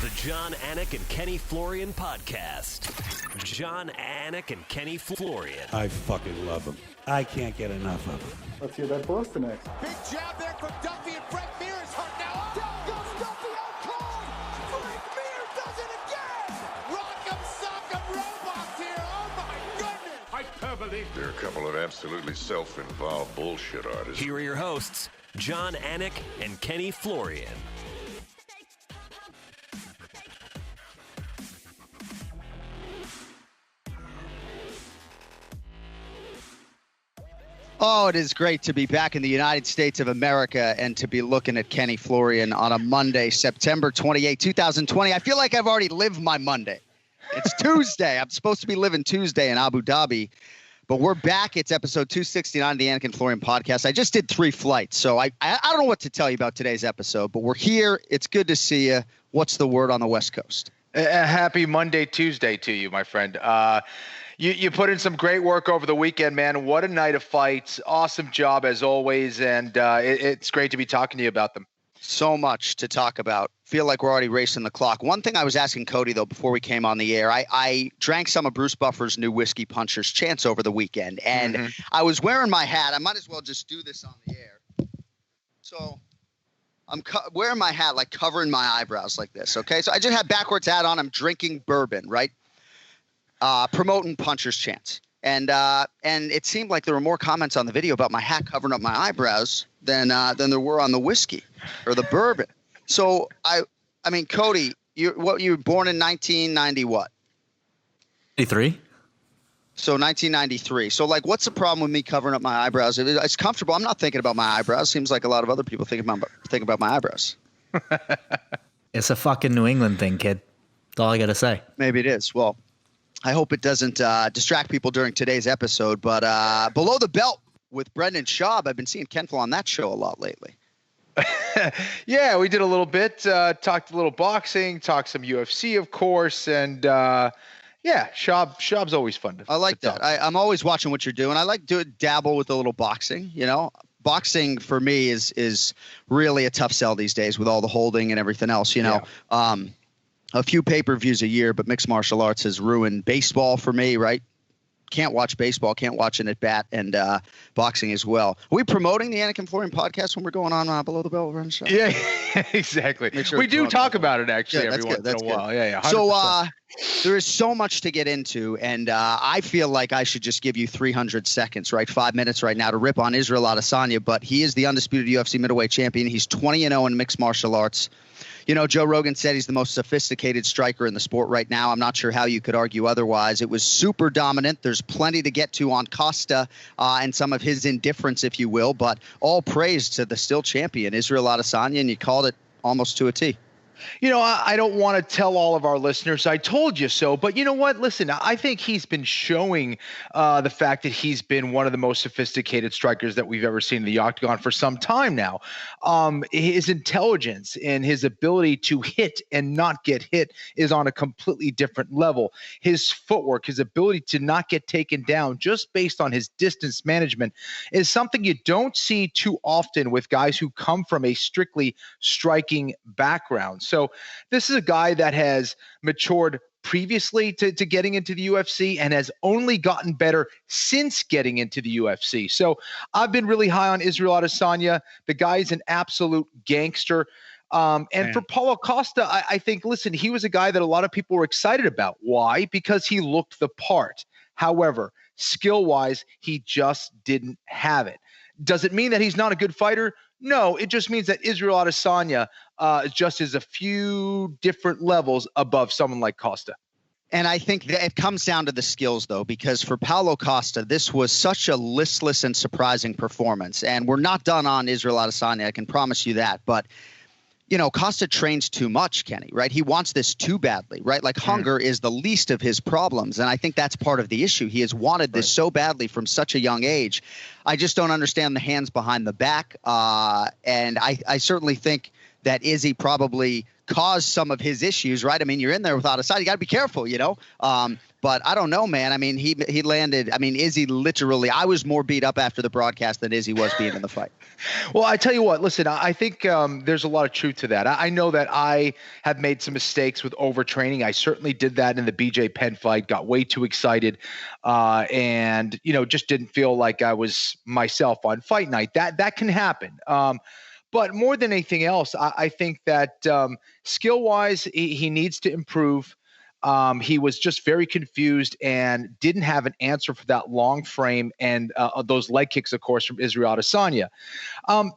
The Jon Anik and Kenny Florian podcast. Jon Anik and Kenny Florian. I fucking love them. I can't get enough of them. Let's hear that Boston next. Big jab there from Duffy, and Frank Mir is hurt now. Down goes Duffy, out cold. Frank Mir does it again. Rock'em sock'em robots here. Oh my goodness. Hyperbole. There are a couple of absolutely self-involved bullshit artists. Here are your hosts, Jon Anik and Kenny Florian. Oh, it is great to be back in the United States of America and to be looking at Kenny Florian on a Monday, September 28, 2020. I feel like I've already lived my Monday. It's Tuesday. I'm supposed to be living Tuesday in Abu Dhabi, but we're back. It's episode 269 of the Anik and Florian podcast. I just did 3 flights, so I don't know what to tell you about today's episode, but we're here. It's good to see you. What's the word on the West Coast? Happy Monday, Tuesday to you, my friend. You put in some great work over the weekend, man. What a night of fights. Awesome job as always. And it's great to be talking to you about them. So much to talk about. Feel like we're already racing the clock. One thing I was asking Cody, though, before we came on the air, I drank some of Bruce Buffer's new Whiskey Puncher's Chance over the weekend. And I was wearing my hat. I might as well just do this on the air. So I'm wearing my hat, like covering my eyebrows like this. Okay. So I just had backwards hat on. I'm drinking bourbon, right? Promoting Puncher's Chance. And it seemed like there were more comments on the video about my hat covering up my eyebrows than there were on the whiskey or the bourbon. So I mean, Cody, you were born in 1990 what? 93. So 1993. So like, what's the problem with me covering up my eyebrows? It's comfortable. I'm not thinking about my eyebrows. Seems like a lot of other people think about my eyebrows. It's a fucking New England thing, kid. That's all I gotta say. Maybe it is. Well, I hope it doesn't distract people during today's episode. But Below the Belt with Brendan Schaub, I've been seeing Ken-Flo on that show a lot lately. Yeah, we did a little bit. Talked a little boxing, talked some UFC, of course. And yeah, Schaub's always fun. I like that. I'm always watching what you're doing. I like to dabble with a little boxing, you know. Boxing for me is really a tough sell these days with all the holding and everything else, you know. Yeah. A few pay-per-views a year, but mixed martial arts has ruined baseball for me, right? Can't watch baseball, can't watch an at-bat, and boxing as well. Are we promoting the Anik and Florian podcast when we're going on Below the Belt? Yeah, exactly. Sure we do talk about it, actually, every once in a while. Yeah, 100%. So there is so much to get into, and I feel like I should just give you 300 seconds, right? 5 minutes right now to rip on Israel Adesanya, but he is the undisputed UFC middleweight champion. He's 20-0 in mixed martial arts. You know, Joe Rogan said he's the most sophisticated striker in the sport right now. I'm not sure how you could argue otherwise. It was super dominant. There's plenty to get to on Costa and some of his indifference, if you will, but all praise to the still champion, Israel Adesanya, and you called it almost to a T. You know, I don't want to tell all of our listeners I told you so, but you know what? Listen, I think he's been showing the fact that he's been one of the most sophisticated strikers that we've ever seen in the octagon for some time now. His intelligence and his ability to hit and not get hit is on a completely different level. His footwork, his ability to not get taken down just based on his distance management is something you don't see too often with guys who come from a strictly striking background. So this is a guy that has matured previously to getting into the UFC and has only gotten better since getting into the UFC. So I've been really high on Israel Adesanya. The guy's an absolute gangster. And for Paulo Costa, I think, listen, he was a guy that a lot of people were excited about. Why? Because he looked the part. However, skill-wise, he just didn't have it. Does it mean that he's not a good fighter? No, it just means that Israel Adesanya just is a few different levels above someone like Costa. And I think that it comes down to the skills, though, because for Paulo Costa, this was such a listless and surprising performance. And we're not done on Israel Adesanya, I can promise you that. But you know, Costa trains too much, Kenny, right? He wants this too badly, right? Like hunger is the least of his problems. And I think that's part of the issue. He has wanted this so badly from such a young age. I just don't understand the hands behind the back. And I certainly think that Izzy probably caused some of his issues, right? I mean, you're in there with Adesanya. You got to be careful, But I don't know, man. I mean, he landed. I mean, Izzy literally. I was more beat up after the broadcast than Izzy was being in the fight. Well, I tell you what. Listen, I think there's a lot of truth to that. I know that I have made some mistakes with overtraining. I certainly did that in the BJ Penn fight. Got way too excited, and just didn't feel like I was myself on fight night. That can happen. But more than anything else, I think that skill-wise, he needs to improve. He was just very confused and didn't have an answer for that long frame and those leg kicks, of course, from Israel Adesanya.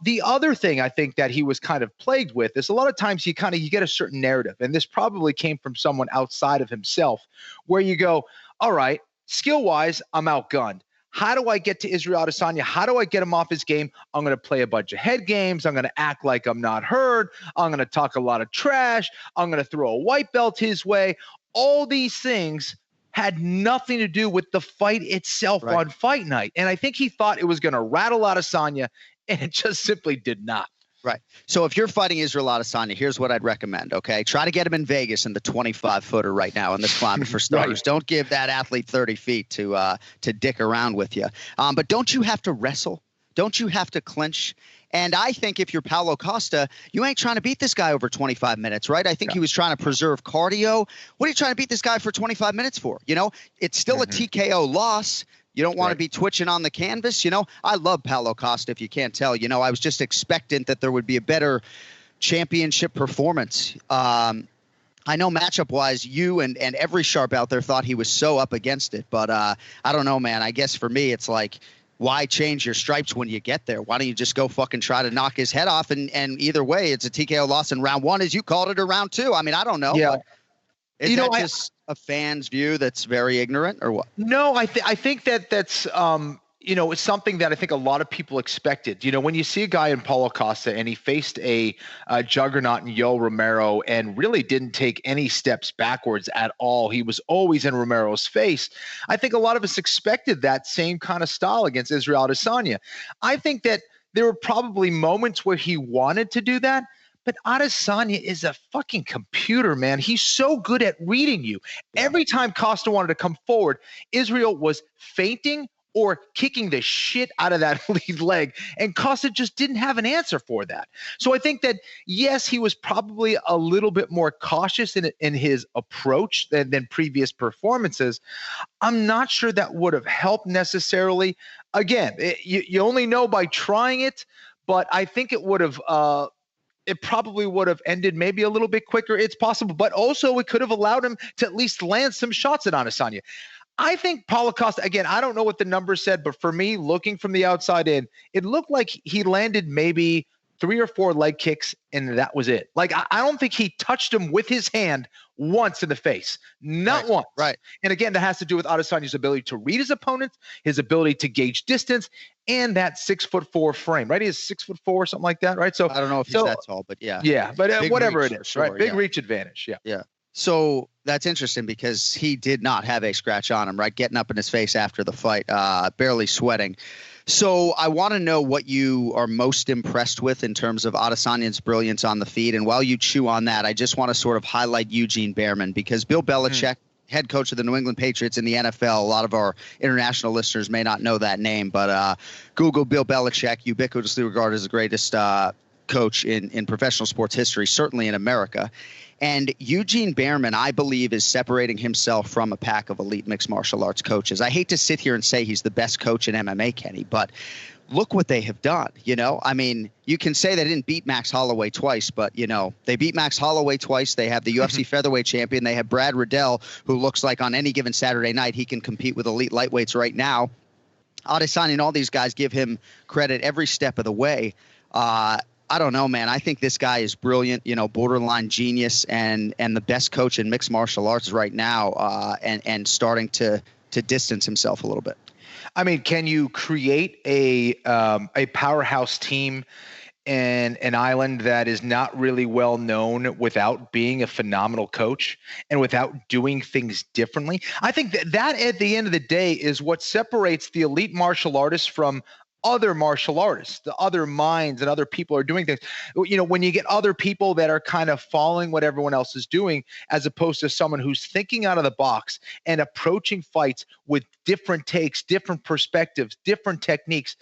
The other thing I think that he was kind of plagued with is a lot of times you get a certain narrative, and this probably came from someone outside of himself, where you go, all right, skill-wise, I'm outgunned. How do I get to Israel Adesanya? How do I get him off his game? I'm going to play a bunch of head games. I'm going to act like I'm not heard. I'm going to talk a lot of trash. I'm going to throw a white belt his way. All these things had nothing to do with the fight itself on fight night. And I think he thought it was going to rattle Adesanya, and it just simply did not. Right. So if you're fighting Israel Adesanya, here's what I'd recommend, okay? Try to get him in Vegas in the 25-footer right now in this climate for starters. Right. Don't give that athlete 30 feet to dick around with you. But don't you have to wrestle? Don't you have to clinch? And I think if you're Paulo Costa, you ain't trying to beat this guy over 25 minutes, right? I think he was trying to preserve cardio. What are you trying to beat this guy for 25 minutes for? It's still a TKO loss. You don't want to be twitching on the canvas. I love Paulo Costa, if you can't tell. I was just expectant that there would be a better championship performance. I know matchup-wise, you and every sharp out there thought he was so up against it. But I don't know, man. I guess for me, it's like, why change your stripes when you get there? Why don't you just go fucking try to knock his head off? And either way, it's a TKO loss in round one, as you called it, or round two. I mean, I don't know. Yeah. Is that just a fan's view that's very ignorant, or what? No, I think that's it's something that I think a lot of people expected. When you see a guy in Paulo Costa and he faced a juggernaut in Yoel Romero and really didn't take any steps backwards at all. He was always in Romero's face. I think a lot of us expected that same kind of style against Israel Adesanya. I think that there were probably moments where he wanted to do that. But Adesanya is a fucking computer, man. He's so good at reading you. Every time Costa wanted to come forward, Israel was feinting or kicking the shit out of that lead leg, and Costa just didn't have an answer for that. So I think that, yes, he was probably a little bit more cautious in his approach than previous performances. I'm not sure that would have helped necessarily. Again, you only know by trying it, but I think it would have it probably would have ended maybe a little bit quicker. It's possible, but also it could have allowed him to at least land some shots at Adesanya. I think Paulo Costa, again, I don't know what the numbers said, but for me, looking from the outside in, it looked like he landed maybe 3 or 4 leg kicks, and that was it. Like, I don't think he touched him with his hand once in the face. Not once. Right. And again, that has to do with Adesanya's ability to read his opponents, his ability to gauge distance, and that 6'4" frame, right? He is 6'4", something like that, right? So I don't know if he's that tall, but yeah. Yeah, but whatever reach, it is, sure, right? Big reach advantage, yeah. Yeah. So that's interesting because he did not have a scratch on him, right? Getting up in his face after the fight, barely sweating. So I want to know what you are most impressed with in terms of Adesanya's brilliance on the feet. And while you chew on that, I just want to sort of highlight Eugene Behrman, because Bill Belichick, head coach of the New England Patriots in the NFL, a lot of our international listeners may not know that name, but Google Bill Belichick, ubiquitously regarded as the greatest coach in professional sports history, certainly in America. And Eugene Behrman, I believe, is separating himself from a pack of elite mixed martial arts coaches. I hate to sit here and say he's the best coach in MMA, Kenny, but look what they have done. I mean, you can say they didn't beat Max Holloway twice, but, they beat Max Holloway twice. They have the UFC featherweight champion. They have Brad Riddell, who looks like on any given Saturday night he can compete with elite lightweights right now. Adesanya and all these guys give him credit every step of the way. I don't know, man. I think this guy is brilliant, borderline genius, and the best coach in mixed martial arts right now, and starting to distance himself a little bit. I mean, can you create a powerhouse team in an island that is not really well known without being a phenomenal coach and without doing things differently? I think that at the end of the day is what separates the elite martial artists from other martial artists, the other minds and other people are doing things. When you get other people that are kind of following what everyone else is doing, as opposed to someone who's thinking out of the box and approaching fights with different takes, different perspectives, different techniques,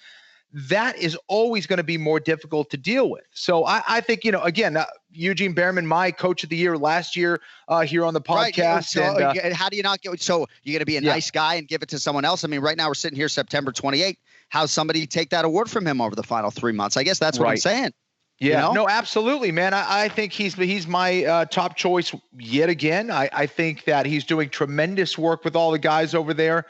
that is always going to be more difficult to deal with. So I think, again, Eugene Behrman, my coach of the year last year here on the podcast. Right. So how do you not get, so you're going to be a nice guy and give it to someone else? I mean, right now we're sitting here September 28th. How's somebody take that award from him over the final 3 months? I guess that's what I'm saying. Yeah, no, absolutely, man. I think he's my top choice yet again. I think that he's doing tremendous work with all the guys over there.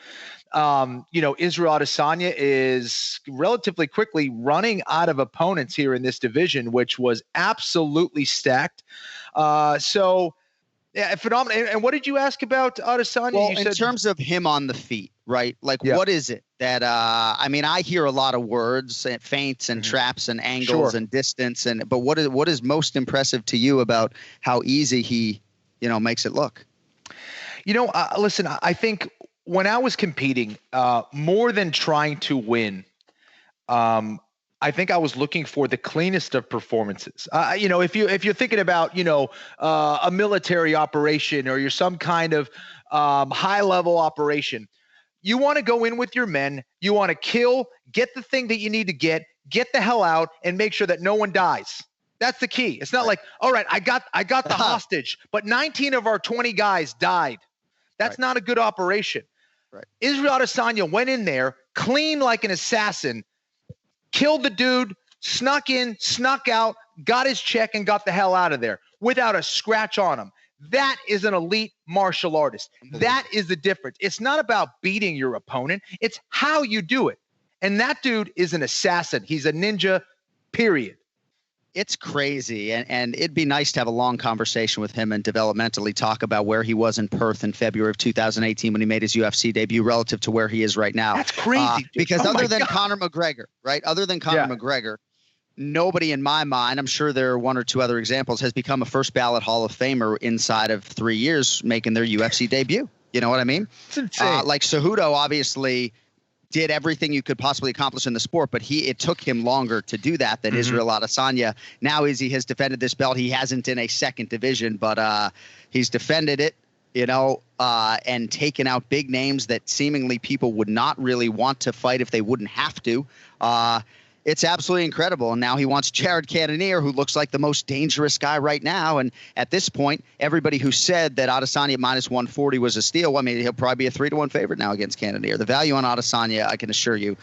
Israel Adesanya is relatively quickly running out of opponents here in this division, which was absolutely stacked. So, yeah, phenomenal. And what did you ask about Adesanya? Well, in terms of him on the feet, right? Like, what is it that, I hear a lot of words and feints and traps and angles and distance. But what is most impressive to you about how easy he, makes it look? Listen, I think when I was competing, more than trying to win, I think I was looking for the cleanest of performances. If you're thinking about, a military operation or you're some kind of high level operation, you want to go in with your men. You want to kill, get the thing that you need to get the hell out, and make sure that no one dies. That's the key. It's not like, all right, I got the hostage, but 19 of our 20 guys died. That's not a good operation. Right. Israel Adesanya went in there clean like an assassin, killed the dude, snuck in, snuck out, got his check, and got the hell out of there without a scratch on him. That is an elite martial artist. That is the difference. It's not about beating your opponent. It's how you do it. And that dude is an assassin. He's a ninja, period. It's crazy. And it'd be nice to have a long conversation with him and developmentally talk about where he was in Perth in February of 2018 when he made his UFC debut relative to where he is right now. That's crazy. Because other than Conor McGregor, right? Other than Conor McGregor, nobody in my mind, I'm sure there are one or two other examples, has become a first ballot Hall of Famer inside of 3 years making their UFC debut. You know what I mean? It's insane. Like Cejudo obviously did everything you could possibly accomplish in the sport, but it took him longer to do that than Israel Adesanya. Now Izzy has defended this belt. He hasn't in a second division, but he's defended it, and taken out big names that seemingly people would not really want to fight if they wouldn't have to. It's absolutely incredible. And now he wants Jared Cannonier, who looks like the most dangerous guy right now. And at this point, everybody who said that Adesanya at minus 140 was a steal, he'll probably be a 3-1 favorite now against Cannonier. The value on Adesanya, I can assure you,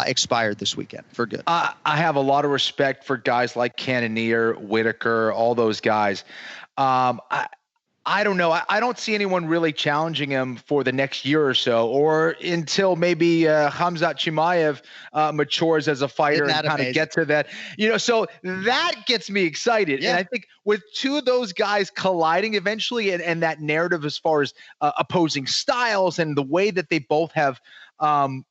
expired this weekend for good. I have a lot of respect for guys like Cannonier, Whitaker, all those guys. I don't know. I don't see anyone really challenging him for the next year or so, or until maybe Khamzat Chimaev matures as a fighter and kind of get to that. So that gets me excited. Yeah. And I think with two of those guys colliding eventually, and that narrative as far as opposing styles and the way that they both have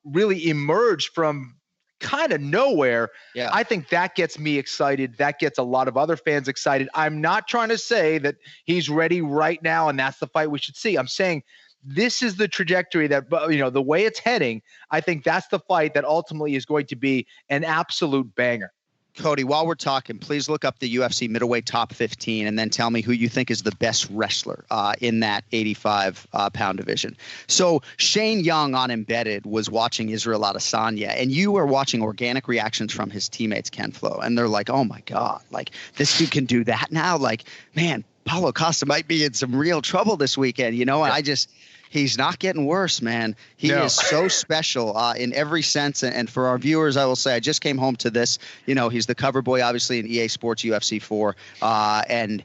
really emerged from kind of nowhere. Yeah. I think that gets me excited. That gets a lot of other fans excited. I'm not trying to say that he's ready right now and that's the fight we should see. I'm saying this is the trajectory that, the way it's heading. I think that's the fight that ultimately is going to be an absolute banger. Cody, while we're talking, please look up the UFC middleweight top 15 and then tell me who you think is the best wrestler in that 85-pound division. So Shane Young on Embedded was watching Israel Adesanya, and you were watching organic reactions from his teammates, Ken-Flo, and they're like, oh, my God, like this dude can do that now? Like, man, Paulo Costa might be in some real trouble this weekend, and he's not getting worse, man. He is so special in every sense. And for our viewers, I will say, I just came home to this. He's the cover boy, obviously, in EA Sports UFC 4. And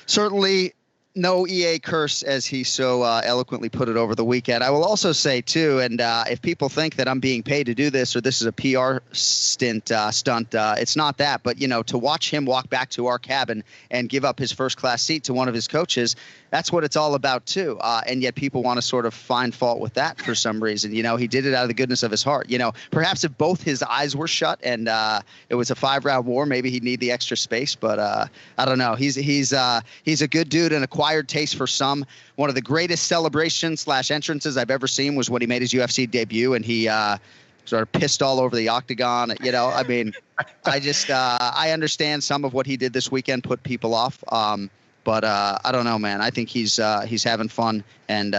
certainly no EA curse, as he so eloquently put it over the weekend. I will also say, too, and if people think that I'm being paid to do this or this is a PR stunt, it's not that. But, to watch him walk back to our cabin and give up his first-class seat to one of his coaches, that's what it's all about, too. And yet people want to sort of find fault with that for some reason. He did it out of the goodness of his heart. Perhaps if both his eyes were shut and it was a 5-round war, maybe he'd need the extra space. But I don't know. He's a good dude and acquired taste for some. One of the greatest celebrations / entrances I've ever seen was when he made his UFC debut, and he sort of pissed all over the octagon. You know, I mean, I understand some of what he did this weekend put people off. But I don't know, man. I think he's having fun, and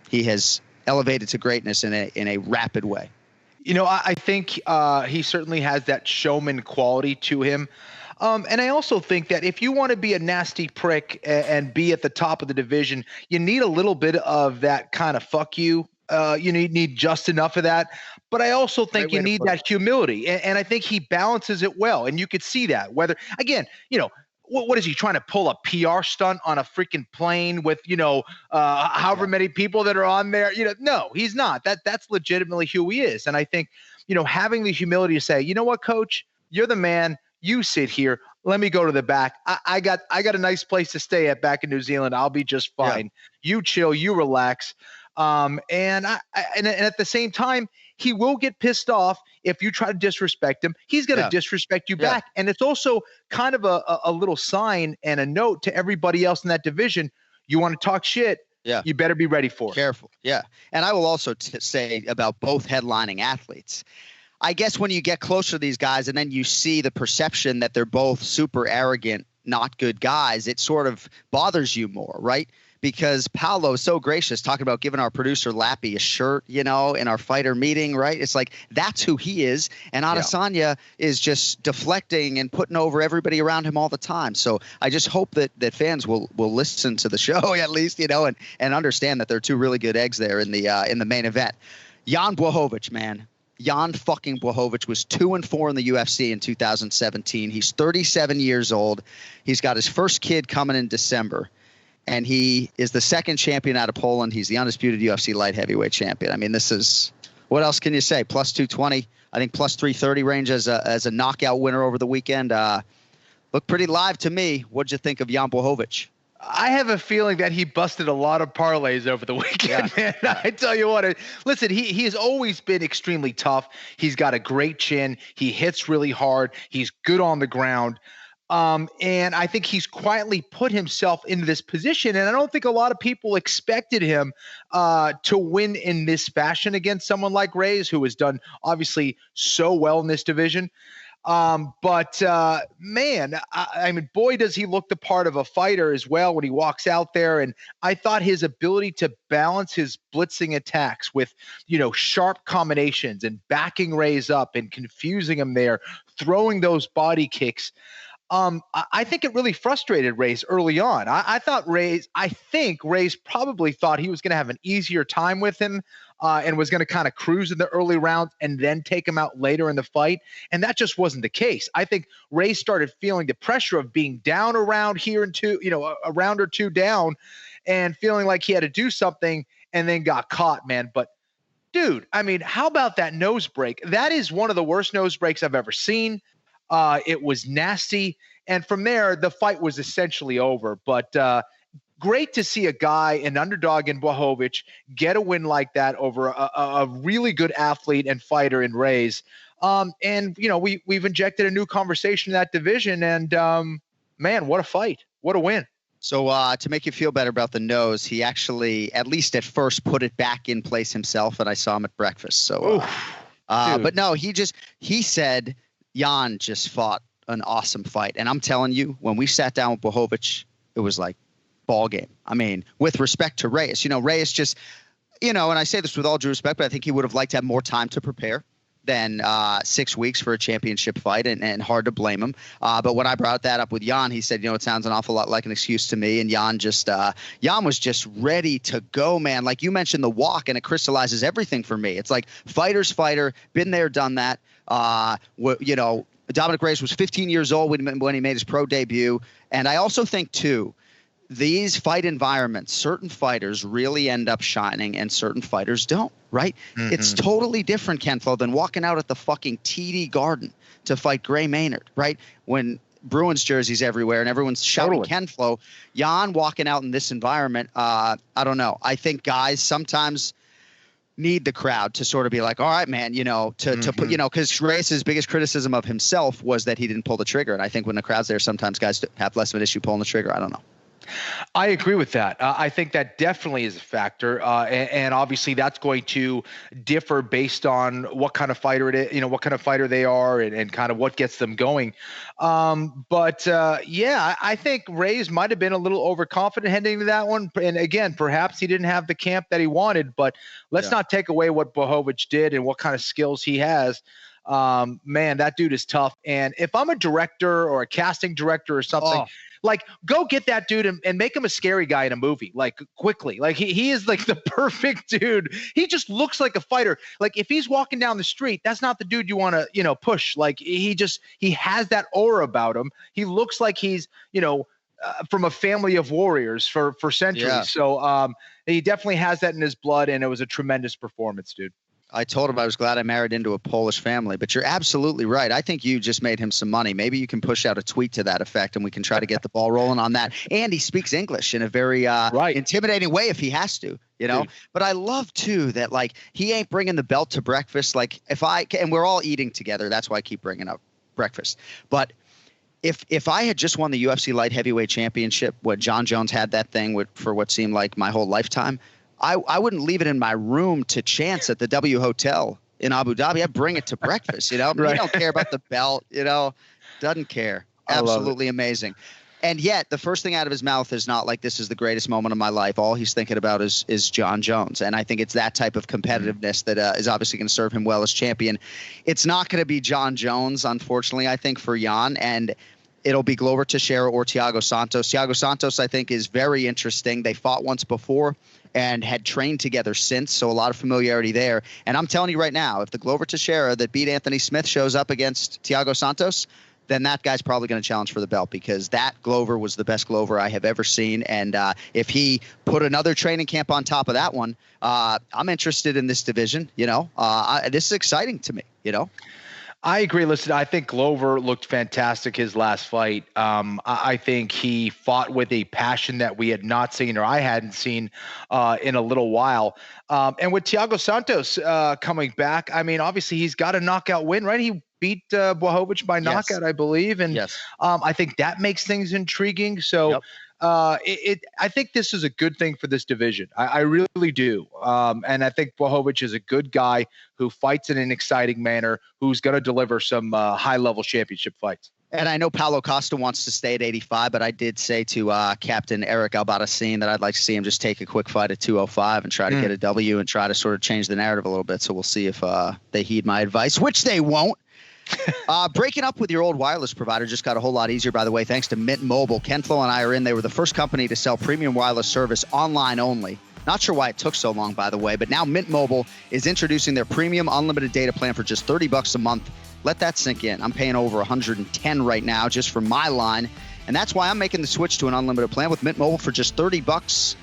he has elevated to greatness in a rapid way. You know, I think he certainly has that showman quality to him. And I also think that if you want to be a nasty prick and be at the top of the division, you need a little bit of that kind of fuck you. You need just enough of that. But I also think you need that humility. And I think he balances it well. And you could see that. Whether, again, you know, what is he trying to pull a PR stunt on a freaking plane with, you know, however many people that are on there? You know, no, he's not. That's legitimately who he is. And I think, you know, having the humility to say, you know what, coach, you're the man. You sit here. Let me go to the back. I got a nice place to stay at back in New Zealand. I'll be just fine. Yeah. You chill. You relax. And at the same time, he will get pissed off if you try to disrespect him. He's going to disrespect you back. And it's also kind of a little sign and a note to everybody else in that division. You want to talk shit? Yeah. You better be ready for it. Careful. Yeah. And I will also say about both headlining athletes, I guess when you get closer to these guys and then you see the perception that they're both super arrogant, not good guys, it sort of bothers you more, right? Because Paolo is so gracious talking about giving our producer Lappy a shirt, you know, in our fighter meeting, right? It's like that's who he is. And Adesanya is just deflecting and putting over everybody around him all the time. So I just hope that fans will listen to the show at least, you know, and understand that there are two really good eggs there in the main event. Jan Blachowicz, man. Jan fucking Blachowicz was 2-4 in the UFC in 2017. He's 37 years old. He's got his first kid coming in December. And he is the second champion out of Poland. He's the undisputed UFC light heavyweight champion. I mean, this is – what else can you say? Plus 220, I think plus 330 range as a knockout winner over the weekend. Looked pretty live to me. What'd you think of Jan Blachowicz? I have a feeling that he busted a lot of parlays over the weekend, man. I tell you what, listen, he has always been extremely tough. He's got a great chin. He hits really hard. He's good on the ground. And I think he's quietly put himself into this position. And I don't think a lot of people expected him to win in this fashion against someone like Reyes, who has done obviously so well in this division. But man, I mean, boy, does he look the part of a fighter as well when he walks out there. And I thought his ability to balance his blitzing attacks with, you know, sharp combinations and backing Reyes up and confusing him there, throwing those body kicks. I think it really frustrated Reyes early on. I think Reyes probably thought he was going to have an easier time with him and was going to kind of cruise in the early rounds and then take him out later in the fight. And that just wasn't the case. I think Reyes started feeling the pressure of being down around here and a round or two down and feeling like he had to do something and then got caught, man. But dude, I mean, how about that nose break? That is one of the worst nose breaks I've ever seen. It was nasty. And from there, the fight was essentially over. But great to see a guy, an underdog in Blachowicz, get a win like that over a really good athlete and fighter in Reyes. And, you know, we've injected a new conversation in that division. And, man, what a fight. What a win. So to make you feel better about the nose, he actually, at least at first, put it back in place himself. And I saw him at breakfast. So, but no, he said Jan just fought an awesome fight. And I'm telling you, when we sat down with Blachowicz, it was like ball game. I mean, with respect to Reyes, you know, Reyes just, you know, and I say this with all due respect, but I think he would have liked to have more time to prepare than 6 weeks for a championship fight, and hard to blame him. But when I brought that up with Jan, he said, you know, it sounds an awful lot like an excuse to me. And Jan was just ready to go, man. Like you mentioned the walk, and it crystallizes everything for me. It's like fighter's fighter, been there, done that. You know, Dominic Reyes was 15 years old when he made his pro debut. And I also think, too, these fight environments, certain fighters really end up shining and certain fighters don't, right? Mm-hmm. It's totally different, Ken-Flo, than walking out at the fucking TD Garden to fight Gray Maynard, right? When Bruins jerseys everywhere and everyone's shouting Ken-Flo. Jan walking out in this environment, I don't know. I think guys sometimes need the crowd to sort of be like, all right, man, you know, to put, you know, because Reyes' biggest criticism of himself was that he didn't pull the trigger. And I think when the crowd's there, sometimes guys have less of an issue pulling the trigger. I don't know. I agree with that. I think that definitely is a factor, and obviously that's going to differ based on what kind of fighter it is, what kind of fighter they are, and kind of what gets them going. I think Reyes might have been a little overconfident heading into that one, and again, perhaps he didn't have the camp that he wanted. But let's not take away what Blachowicz did and what kind of skills he has. Man, that dude is tough. And if I'm a director or a casting director or something. Like, go get that dude and make him a scary guy in a movie, like, quickly. Like, he is, like, the perfect dude. He just looks like a fighter. Like, if he's walking down the street, that's not the dude you want to, push. Like, he has that aura about him. He looks like he's, from a family of warriors for centuries. Yeah. So he definitely has that in his blood, and it was a tremendous performance, dude. I told him I was glad I married into a Polish family, but you're absolutely right. I think you just made him some money. Maybe you can push out a tweet to that effect, and we can try to get the ball rolling on that. And he speaks English in a very intimidating way if he has to, Dude. But I love, too, that, like, he ain't bringing the belt to breakfast. Like, and we're all eating together. That's why I keep bringing up breakfast. But if I had just won the UFC light heavyweight championship, what John Jones had that thing for what seemed like my whole lifetime, I wouldn't leave it in my room to chance at the W Hotel in Abu Dhabi. I'd bring it to breakfast, Right. He don't care about the belt, doesn't care. Absolutely amazing. And yet the first thing out of his mouth is not like, this is the greatest moment of my life. All he's thinking about is John Jones. And I think it's that type of competitiveness that is obviously going to serve him well as champion. It's not going to be John Jones, unfortunately, I think, for Jan. And it'll be Glover Teixeira or Thiago Santos. Thiago Santos, I think, is very interesting. They fought once before and had trained together since, so a lot of familiarity there. And I'm telling you right now, if the Glover Teixeira that beat Anthony Smith shows up against Thiago Santos, then that guy's probably going to challenge for the belt, because that Glover was the best Glover I have ever seen. And if he put another training camp on top of that one, I'm interested in this division. This is exciting to me, I agree. Listen, I think Glover looked fantastic his last fight. I think he fought with a passion that we had not seen, or I hadn't seen in a little while. And with Thiago Santos coming back, I mean, obviously he's got a knockout win, right? He beat Blachowicz by knockout, I believe. And I think that makes things intriguing. So I think this is a good thing for this division. I really do. And I think Blachowicz is a good guy who fights in an exciting manner, who's going to deliver some high-level championship fights. And I know Paulo Costa wants to stay at 85, but I did say to Captain Eric Albarracin that I'd like to see him just take a quick fight at 205 and try to get a W and try to sort of change the narrative a little bit. So we'll see if they heed my advice, which they won't. Breaking up with your old wireless provider just got a whole lot easier, by the way, thanks to Mint Mobile. Ken-Flo and I are in. They were the first company to sell premium wireless service online only. Not sure why it took so long, by the way, but now Mint Mobile is introducing their premium unlimited data plan for just $30 a month. Let that sink in. I'm paying over $110 right now just for my line, and that's why I'm making the switch to an unlimited plan with Mint Mobile for just $30.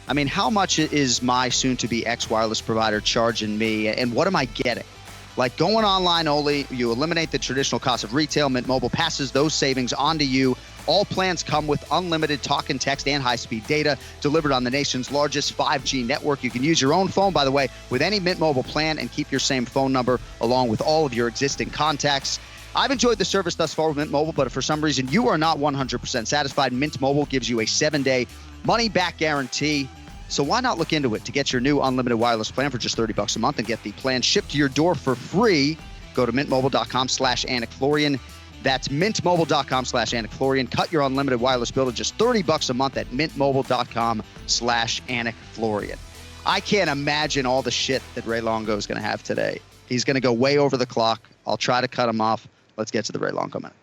I mean, how much is my soon-to-be ex-wireless provider charging me, and what am I getting? Like, going online only, you eliminate the traditional cost of retail. Mint Mobile passes those savings on to you. All plans come with unlimited talk and text and high-speed data delivered on the nation's largest 5G network. You can use your own phone, by the way, with any Mint Mobile plan and keep your same phone number along with all of your existing contacts. I've enjoyed the service thus far with Mint Mobile, but if for some reason you are not 100% satisfied, Mint Mobile gives you a 7-day money-back guarantee. So why not look into it to get your new unlimited wireless plan for just $30 a month and get the plan shipped to your door for free? Go to mintmobile.com/AnikFlorian. That's mintmobile.com/AnikFlorian. Cut your unlimited wireless bill to just $30 a month at mintmobile.com/AnikFlorian. I can't imagine all the shit that Ray Longo is going to have today. He's going to go way over the clock. I'll try to cut him off. Let's get to the Ray Longo minute.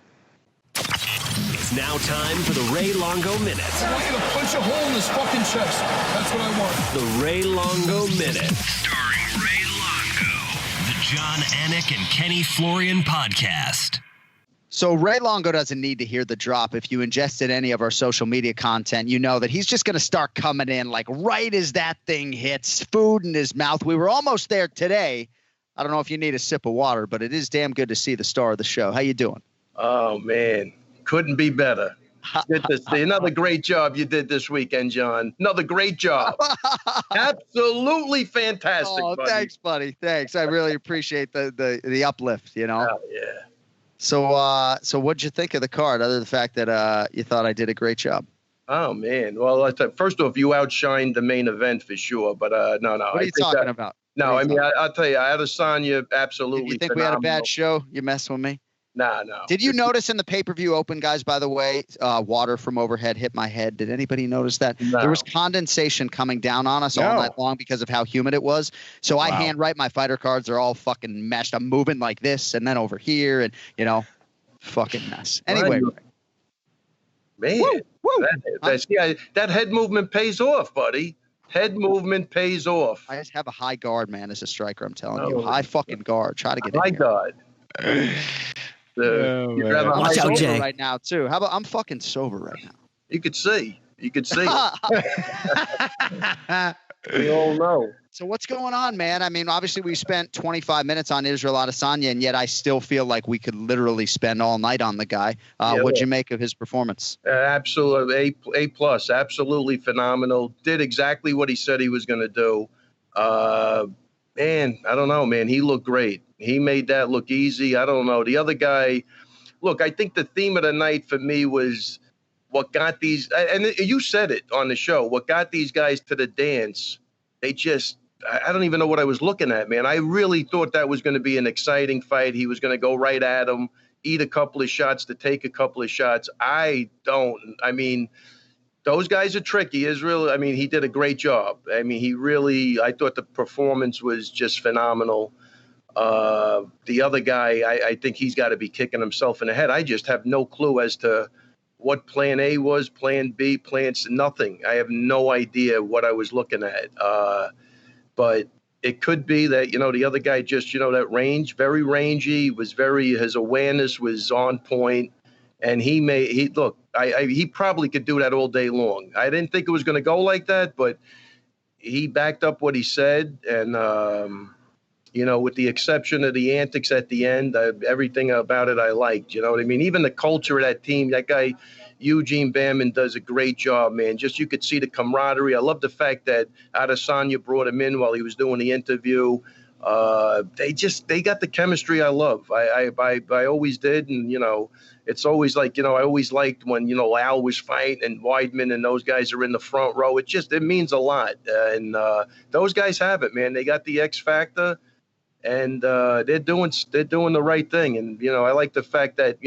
It's now time for the Ray Longo Minute. I want you to punch a hole in his fucking chest. That's what I want. The Ray Longo Minute. Starring Ray Longo. The Jon Anik and Kenny Florian podcast. So Ray Longo doesn't need to hear the drop. If you ingested any of our social media content, you know that he's just going to start coming in like right as that thing hits, food in his mouth. We were almost there today. I don't know if you need a sip of water, but it is damn good to see the star of the show. How you doing? Oh, man. Couldn't be better. Another great job you did this weekend, John. Another great job. Absolutely fantastic, buddy. Thanks, buddy. Thanks. I really appreciate the uplift, Oh, yeah. So what'd you think of the card, other than the fact that you thought I did a great job? Oh man. Well, first off, you outshined the main event for sure. But no. What are you talking about? No, I mean, I'll tell you, Adesanya absolutely. If you think phenomenal. we had a bad show, you messing with me? No. Did you notice in the pay-per-view open, guys, by the way, water from overhead hit my head? Did anybody notice that? No. There was condensation coming down on us all night long because of how humid it was. So I hand write my fighter cards. They're all fucking meshed. I'm moving like this and then over here and, fucking mess. Anyway. Man, that head movement pays off, buddy. Head movement pays off. I just have a high guard, man, as a striker. I'm telling you. High fucking guard. Try to get high in guard. I'm sober right now too. How about I'm fucking sober right now? You could see. We all know. So what's going on, man? I mean, obviously we spent 25 minutes on Israel Adesanya, and yet I still feel like we could literally spend all night on the guy. What'd you make of his performance? Absolutely A plus. Absolutely phenomenal. Did exactly what he said he was going to do. Man, I don't know, man. He looked great. He made that look easy. I don't know. The other guy, look, I think the theme of the night for me was what got these, and you said it on the show, what got these guys to the dance. They just, I don't even know what I was looking at, man. I really thought that was going to be an exciting fight. He was going to go right at him, eat a couple of shots to take a couple of shots. I mean, those guys are tricky. Israel, I mean, he did a great job. I mean, I thought the performance was just phenomenal. The other guy, I think he's got to be kicking himself in the head. I just have no clue as to what plan A was, plan B, nothing. I have no idea what I was looking at. But it could be that, the other guy just, that range, very rangy, his awareness was on point. And he probably could do that all day long. I didn't think it was going to go like that, but he backed up what he said. And, with the exception of the antics at the end, everything about it I liked. You know what I mean? Even the culture of that team, that guy, Eugene Bareman, does a great job, man. Just you could see the camaraderie. I love the fact that Adesanya brought him in while he was doing the interview. They got the chemistry I love. I always did. And, it's always like, I always liked when, Al was fighting and Weidman and those guys are in the front row. It means a lot. And those guys have it, man. They got the X factor and they're doing the right thing. And, I like the fact that,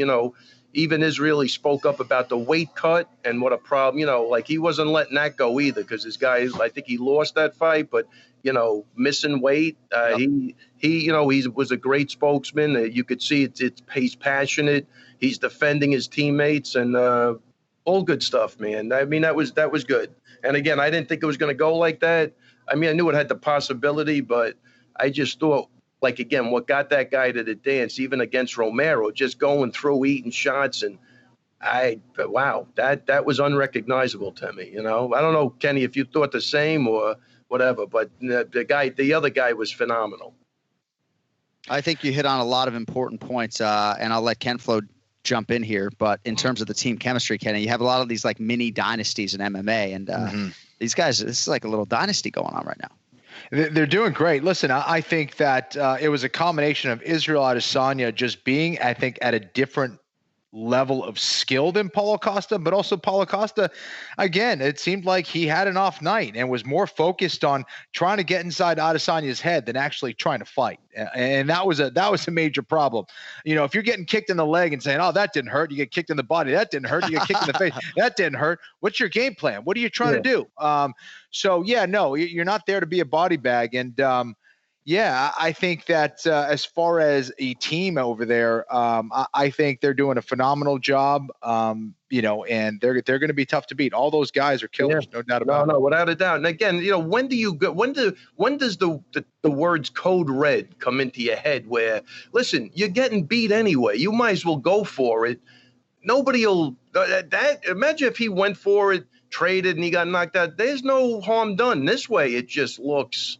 even Israel spoke up about the weight cut and what a problem, like he wasn't letting that go either because his guy, I think he lost that fight, but, missing weight. He was a great spokesman. You could see he's passionate. He's defending his teammates and all good stuff, man. I mean, that was good. And again, I didn't think it was going to go like that. I mean, I knew it had the possibility, but I just thought, like, again, what got that guy to the dance, even against Romero, just going through, eating shots. And wow, that was unrecognizable to me. I don't know, Kenny, if you thought the same or whatever, but the other guy was phenomenal. I think you hit on a lot of important points, and I'll let Ken-Flo jump in here. But in terms of the team chemistry, Kenny, you have a lot of these like mini dynasties in MMA, and these guys, this is like a little dynasty going on right now. They're doing great. Listen, I think that it was a combination of Israel Adesanya just being, I think, at a different level of skill than Paulo Costa, but also Paulo Costa, again, it seemed like he had an off night and was more focused on trying to get inside Adesanya's head than actually trying to fight. And that was a major problem. If you're getting kicked in the leg and saying, oh, that didn't hurt, you get kicked in the body, that didn't hurt, you get kicked in the face, that didn't hurt. What's your game plan? What are you trying to do? You're not there to be a body bag. And, I think that as far as a team over there, I think they're doing a phenomenal job. And they're going to be tough to beat. All those guys are killers, no doubt about it. No, without a doubt. And again, when does the words code red come into your head? Where, listen, you're getting beat anyway. You might as well go for it. Nobody will. Imagine if he went for it, traded, and he got knocked out. There's no harm done. This way, it just looks.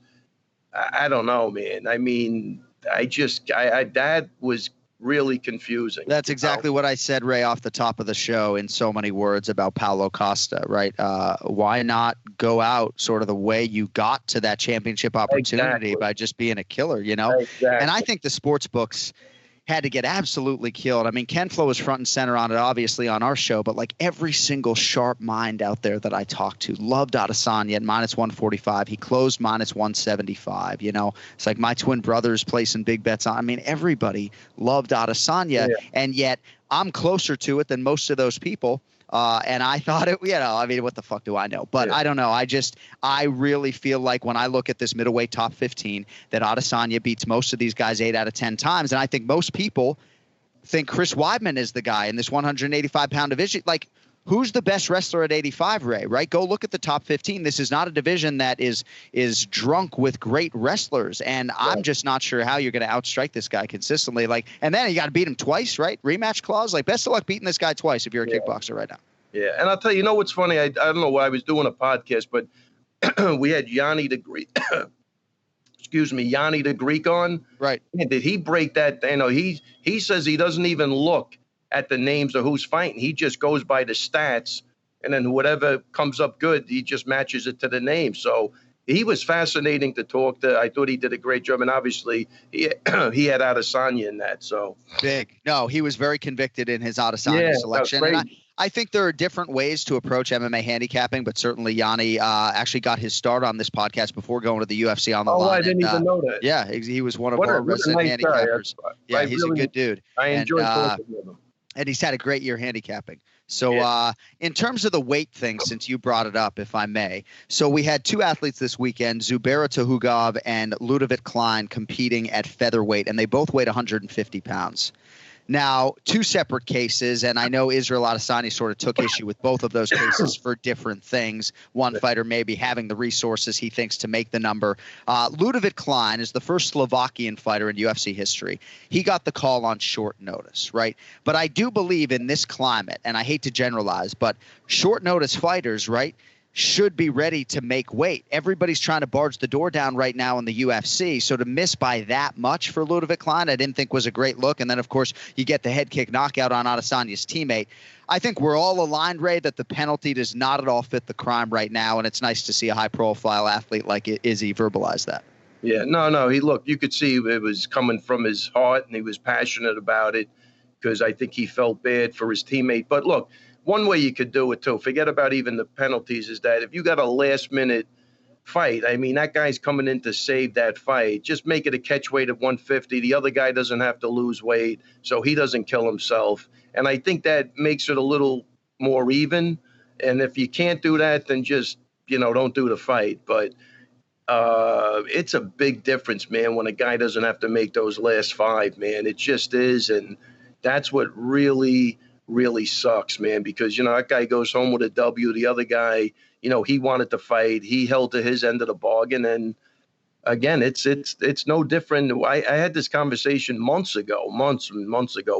I don't know, man. I mean, that was really confusing. That's exactly what I said, Ray, off the top of the show in so many words about Paulo Costa, right? Why not go out sort of the way you got to that championship opportunity by just being a killer, Exactly. And I think the sports books, had to get absolutely killed. I mean, Ken-Flo was front and center on it, obviously, on our show, but like every single sharp mind out there that I talked to loved Adesanya at -145. He closed -175. You know, it's like my twin brothers placing big bets on. I mean, everybody loved Adesanya, and yet I'm closer to it than most of those people. And I thought it, I mean, what the fuck do I know? But I don't know. I really feel like when I look at this middleweight top 15, that Adesanya beats most of these guys 8 out of 10 times. And I think most people think Chris Weidman is the guy in this 185-pound division. Like, who's the best wrestler at 85, Ray, right? Go look at the top 15. This is not a division that is drunk with great wrestlers. And I'm just not sure how you're going to outstrike this guy consistently. Like, and then you got to beat him twice, right? Rematch clause. Like, best of luck beating this guy twice if you're a kickboxer right now. Yeah. And I'll tell you, what's funny? I don't know why I was doing a podcast, but we had Yanni the Greek. Yanni the Greek on. Right. And did he break that? He says he doesn't even look at the names of who's fighting. He just goes by the stats, and then whatever comes up good, he just matches it to the name. So he was fascinating to talk to. I thought he did a great job, and obviously he had Adesanya in that. So big. No, he was very convicted in his Adesanya selection. And I think there are different ways to approach MMA handicapping, but certainly Yanni actually got his start on this podcast before going to the UFC on the line. I didn't even know that. Yeah, he was one of our resident handicappers. Yeah, he's a good dude. I enjoyed talking with him. And he's had a great year handicapping. So in terms of the weight thing, since you brought it up, if I may. So we had 2 athletes this weekend, Zubaira Tuhugov and Ludovic Klein, competing at featherweight, and they both weighed 150 pounds. Now, 2 separate cases, and I know Israel Adesanya sort of took issue with both of those cases for different things. One fighter maybe having the resources he thinks to make the number. Ludovic Klein is the first Slovakian fighter in UFC history. He got the call on short notice, right? But I do believe in this climate, and I hate to generalize, but short notice fighters, right, should be ready to make weight. Everybody's trying to barge the door down right now in the UFC. So to miss by that much for Ludovic Klein, I didn't think was a great look. And then, of course, you get the head kick knockout on Adesanya's teammate. I think we're all aligned, Ray, that the penalty does not at all fit the crime right now. And it's nice to see a high-profile athlete like Izzy verbalize that. Yeah, no. You could see it was coming from his heart, and he was passionate about it because I think he felt bad for his teammate. But look, one way you could do it, too, forget about even the penalties, is that if you got a last-minute fight, I mean, that guy's coming in to save that fight. Just make it a catch weight of 150. The other guy doesn't have to lose weight, so he doesn't kill himself. And I think that makes it a little more even. And if you can't do that, then just, don't do the fight. But it's a big difference, man, when a guy doesn't have to make those last 5, man. It just is, and that's what really sucks, man, because, that guy goes home with a W. The other guy, he wanted to fight. He held to his end of the bargain. And again, it's no different. I had this conversation months ago,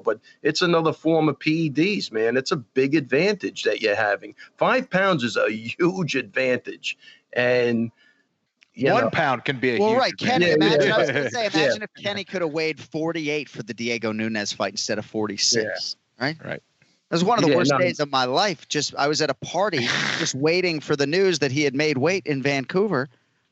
but it's another form of PEDs, man. It's a big advantage that you're having. 5 pounds is a huge advantage. And 1 pound can be a huge right. Kenny, advantage. I was going to say, imagine if Kenny could have weighed 48 for the Diego Nunes fight instead of 46, right? Right. It was one of the worst days of my life. I was at a party just waiting for the news that he had made weight in Vancouver.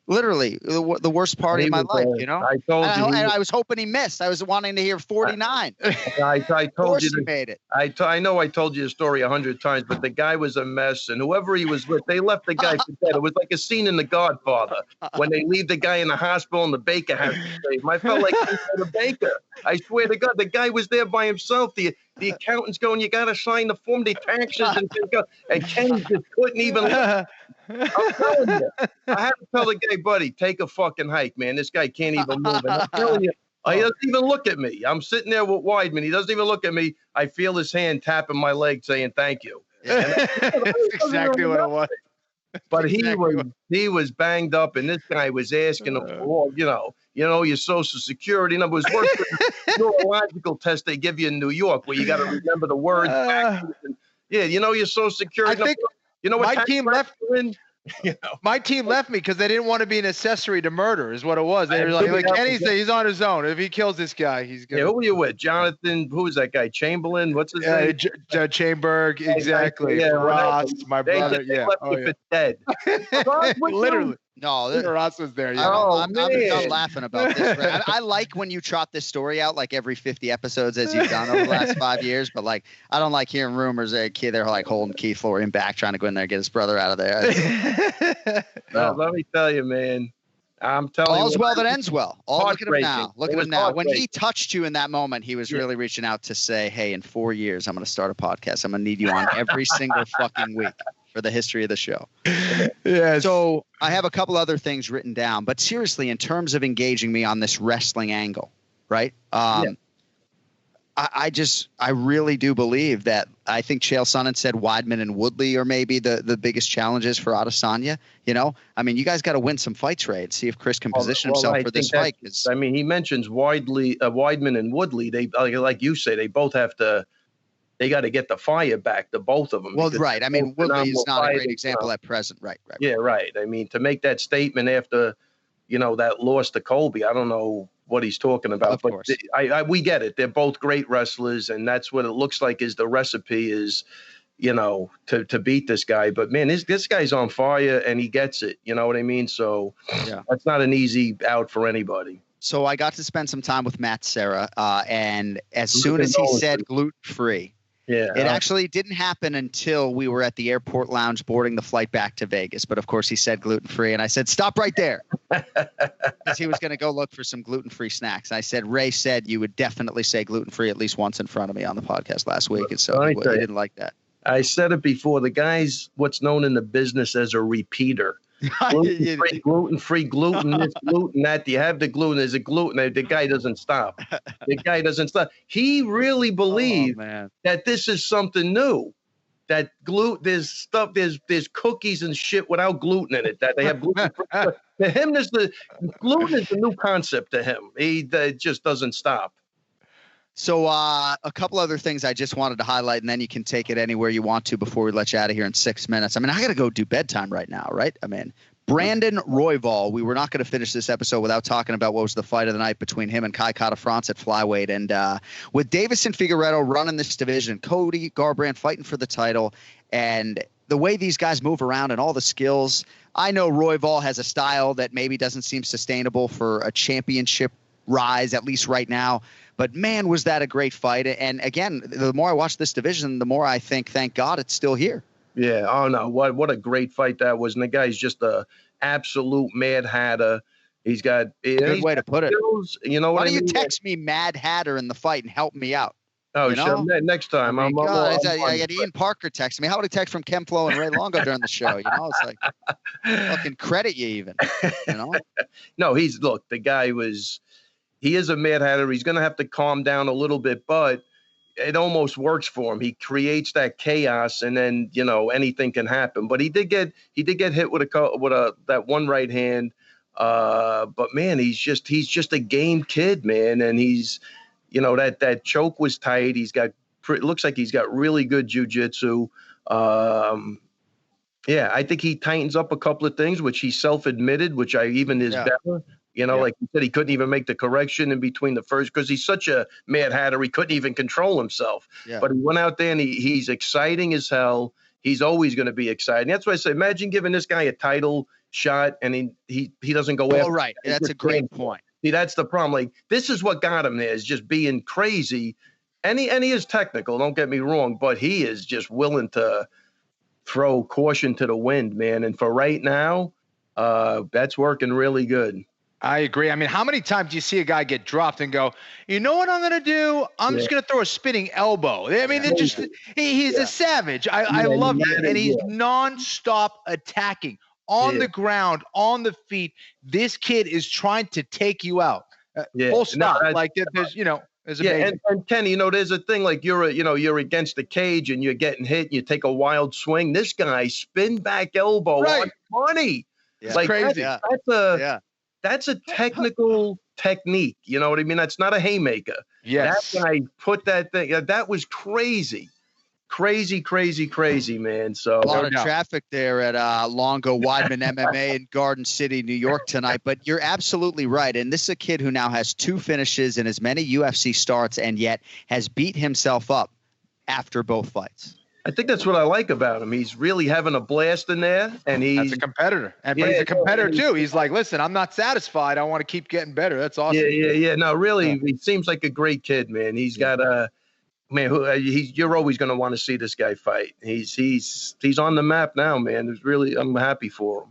Literally, the worst party of my life, I told you. And I was hoping he missed. I was wanting to hear 49. I told you. He made it. I know I told you the story 100 times, but the guy was a mess. And whoever he was with, they left the guy for dead. It was like a scene in The Godfather when they leave the guy in the hospital and the baker has to save him. I felt like the baker. I swear to God, the guy was there by himself. The accountant's going, you got to sign the form, the taxes. And Kenny just couldn't even look. I'm telling you. I had to tell the guy, buddy, take a fucking hike, man. This guy can't even move. And I'm telling you, he doesn't even look at me. I'm sitting there with Weidman. He doesn't even look at me. I feel his hand tapping my leg saying thank you. That's exactly what it was. But he was banged up, and this guy was asking him for, your Social Security number. Was worse than the neurological test they give you in New York, where you got to remember the words. Your Social Security number. My team left. My team left me because they didn't want to be an accessory to murder. Is what it was. They were like Kenny said, he's on his own. If he kills this guy, he's good. Yeah, who were you with? Jonathan? Who was that guy? Chamberlain? What's his name? Chamberg. Exactly. Yeah, Ross, my brother. They left me for dead. Literally. No, Ross was there. Yeah. I'm done laughing about this. Right? I like when you trot this story out like every 50 episodes as you've done over the last 5 years, but like I don't like hearing rumors that a kid they're like holding Keith Florian back, trying to go in there and get his brother out of there. Let me tell you, man. I'm telling you. All's well that ends well. Look at him now. Look at him now. When he touched you in that moment, he was really reaching out to say, hey, in 4 years, I'm going to start a podcast. I'm going to need you on every single fucking week for the history of the show. Yeah. So I have a couple other things written down. But seriously, in terms of engaging me on this wrestling angle, right? I really do believe that I think Chael Sonnen said Weidman and Woodley are maybe the biggest challenges for Adesanya. I mean, you guys got to win some fights, Ray, and see if Chris can position himself for this fight. I mean, he mentions Weidman and Woodley. They, like you say, they both have to. They got to get the fire back, the both of them. Well, right. I mean, Woodley is not a great example at present. Right. Yeah, right. I mean, to make that statement after, that loss to Colby, I don't know what he's talking about. Of course. We get it. They're both great wrestlers, and that's what it looks like is the recipe is, to beat this guy. But man, this guy's on fire and he gets it. You know what I mean? So that's not an easy out for anybody. So I got to spend some time with Matt Serra, and as soon as he said gluten-free, it actually didn't happen until we were at the airport lounge boarding the flight back to Vegas. But of course, he said gluten-free, and I said, stop right there. Because he was going to go look for some gluten-free snacks. I said, Ray said you would definitely say gluten-free at least once in front of me on the podcast last week. And so he didn't like that. I said it before. The guy's what's known in the business as a repeater. Gluten-free, gluten this, gluten that. Do you have the gluten? Is it gluten? The guy doesn't stop. He really believed that this is something new. That there's cookies and shit without gluten in it. That they have gluten. To him, gluten is the new concept to him. He just doesn't stop. So a couple other things I just wanted to highlight, and then you can take it anywhere you want to before we let you out of here in 6 minutes. I mean, I got to go do bedtime right now, right? I mean, Brandon Royval, we were not going to finish this episode without talking about what was the fight of the night between him and Kai Kara-France at flyweight. And with Davis and Figueiredo running this division, Cody Garbrandt fighting for the title, and the way these guys move around and all the skills, I know Royval has a style that maybe doesn't seem sustainable for a championship rise, at least right now. But man, was that a great fight. And again, the more I watch this division, the more I think, thank God it's still here. Yeah. Oh, no. What a great fight that was. And the guy's just a absolute Mad Hatter. He's got good way to put skills, it. You know what Why I mean? don't you text me Mad Hatter in the fight and help me out? Oh, sure. Next time. I had Ian Parker text me. How about a text from Ken-Flo and Ray Longo during the show? It's like fucking credit you even. No, the guy was. He is a Mad Hatter. He's going to have to calm down a little bit, but it almost works for him. He creates that chaos, and then anything can happen. But he did get hit with that one right hand. But man, he's just a game kid, man. And he's that choke was tight. Looks like he's got really good jiu-jitsu. I think he tightens up a couple of things, which he self-admitted, which is better. Like he said, he couldn't even make the correction in between the first because he's such a Mad Hatter. He couldn't even control himself. Yeah. But he went out there and he's exciting as hell. He's always going to be exciting. That's why I say, imagine giving this guy a title shot and he doesn't go after. Oh, right. That's a great point. See, that's the problem. Like, this is what got him there, is just being crazy. And he is technical, don't get me wrong, but he is just willing to throw caution to the wind, man. And for right now, that's working really good. I agree. I mean, how many times do you see a guy get dropped and go, you know what I'm going to do? I'm just going to throw a spinning elbow. I mean, he's a savage. I love that. And he's nonstop attacking on the ground, on the feet. This kid is trying to take you out. Full stop. There's amazing. And Kenny, there's a thing like you're against the cage and you're getting hit and you take a wild swing. This guy spin back elbow on money. Yeah. Like crazy. That's a technical technique. You know what I mean? That's not a haymaker. Yes. That guy put that thing. That was crazy. Crazy, man. So a lot of traffic there at Longo Weidman MMA in Garden City, New York tonight. But you're absolutely right. And this is a kid who now has 2 finishes in as many UFC starts and yet has beat himself up after both fights. I think that's what I like about him. He's really having a blast in there, and That's a competitor. But he's a competitor too. He's like, listen, I'm not satisfied. I want to keep getting better. That's awesome. Yeah. No, really, he seems like a great kid, man. He's got a man. You're always going to want to see this guy fight. He's on the map now, man. It's really, I'm happy for him.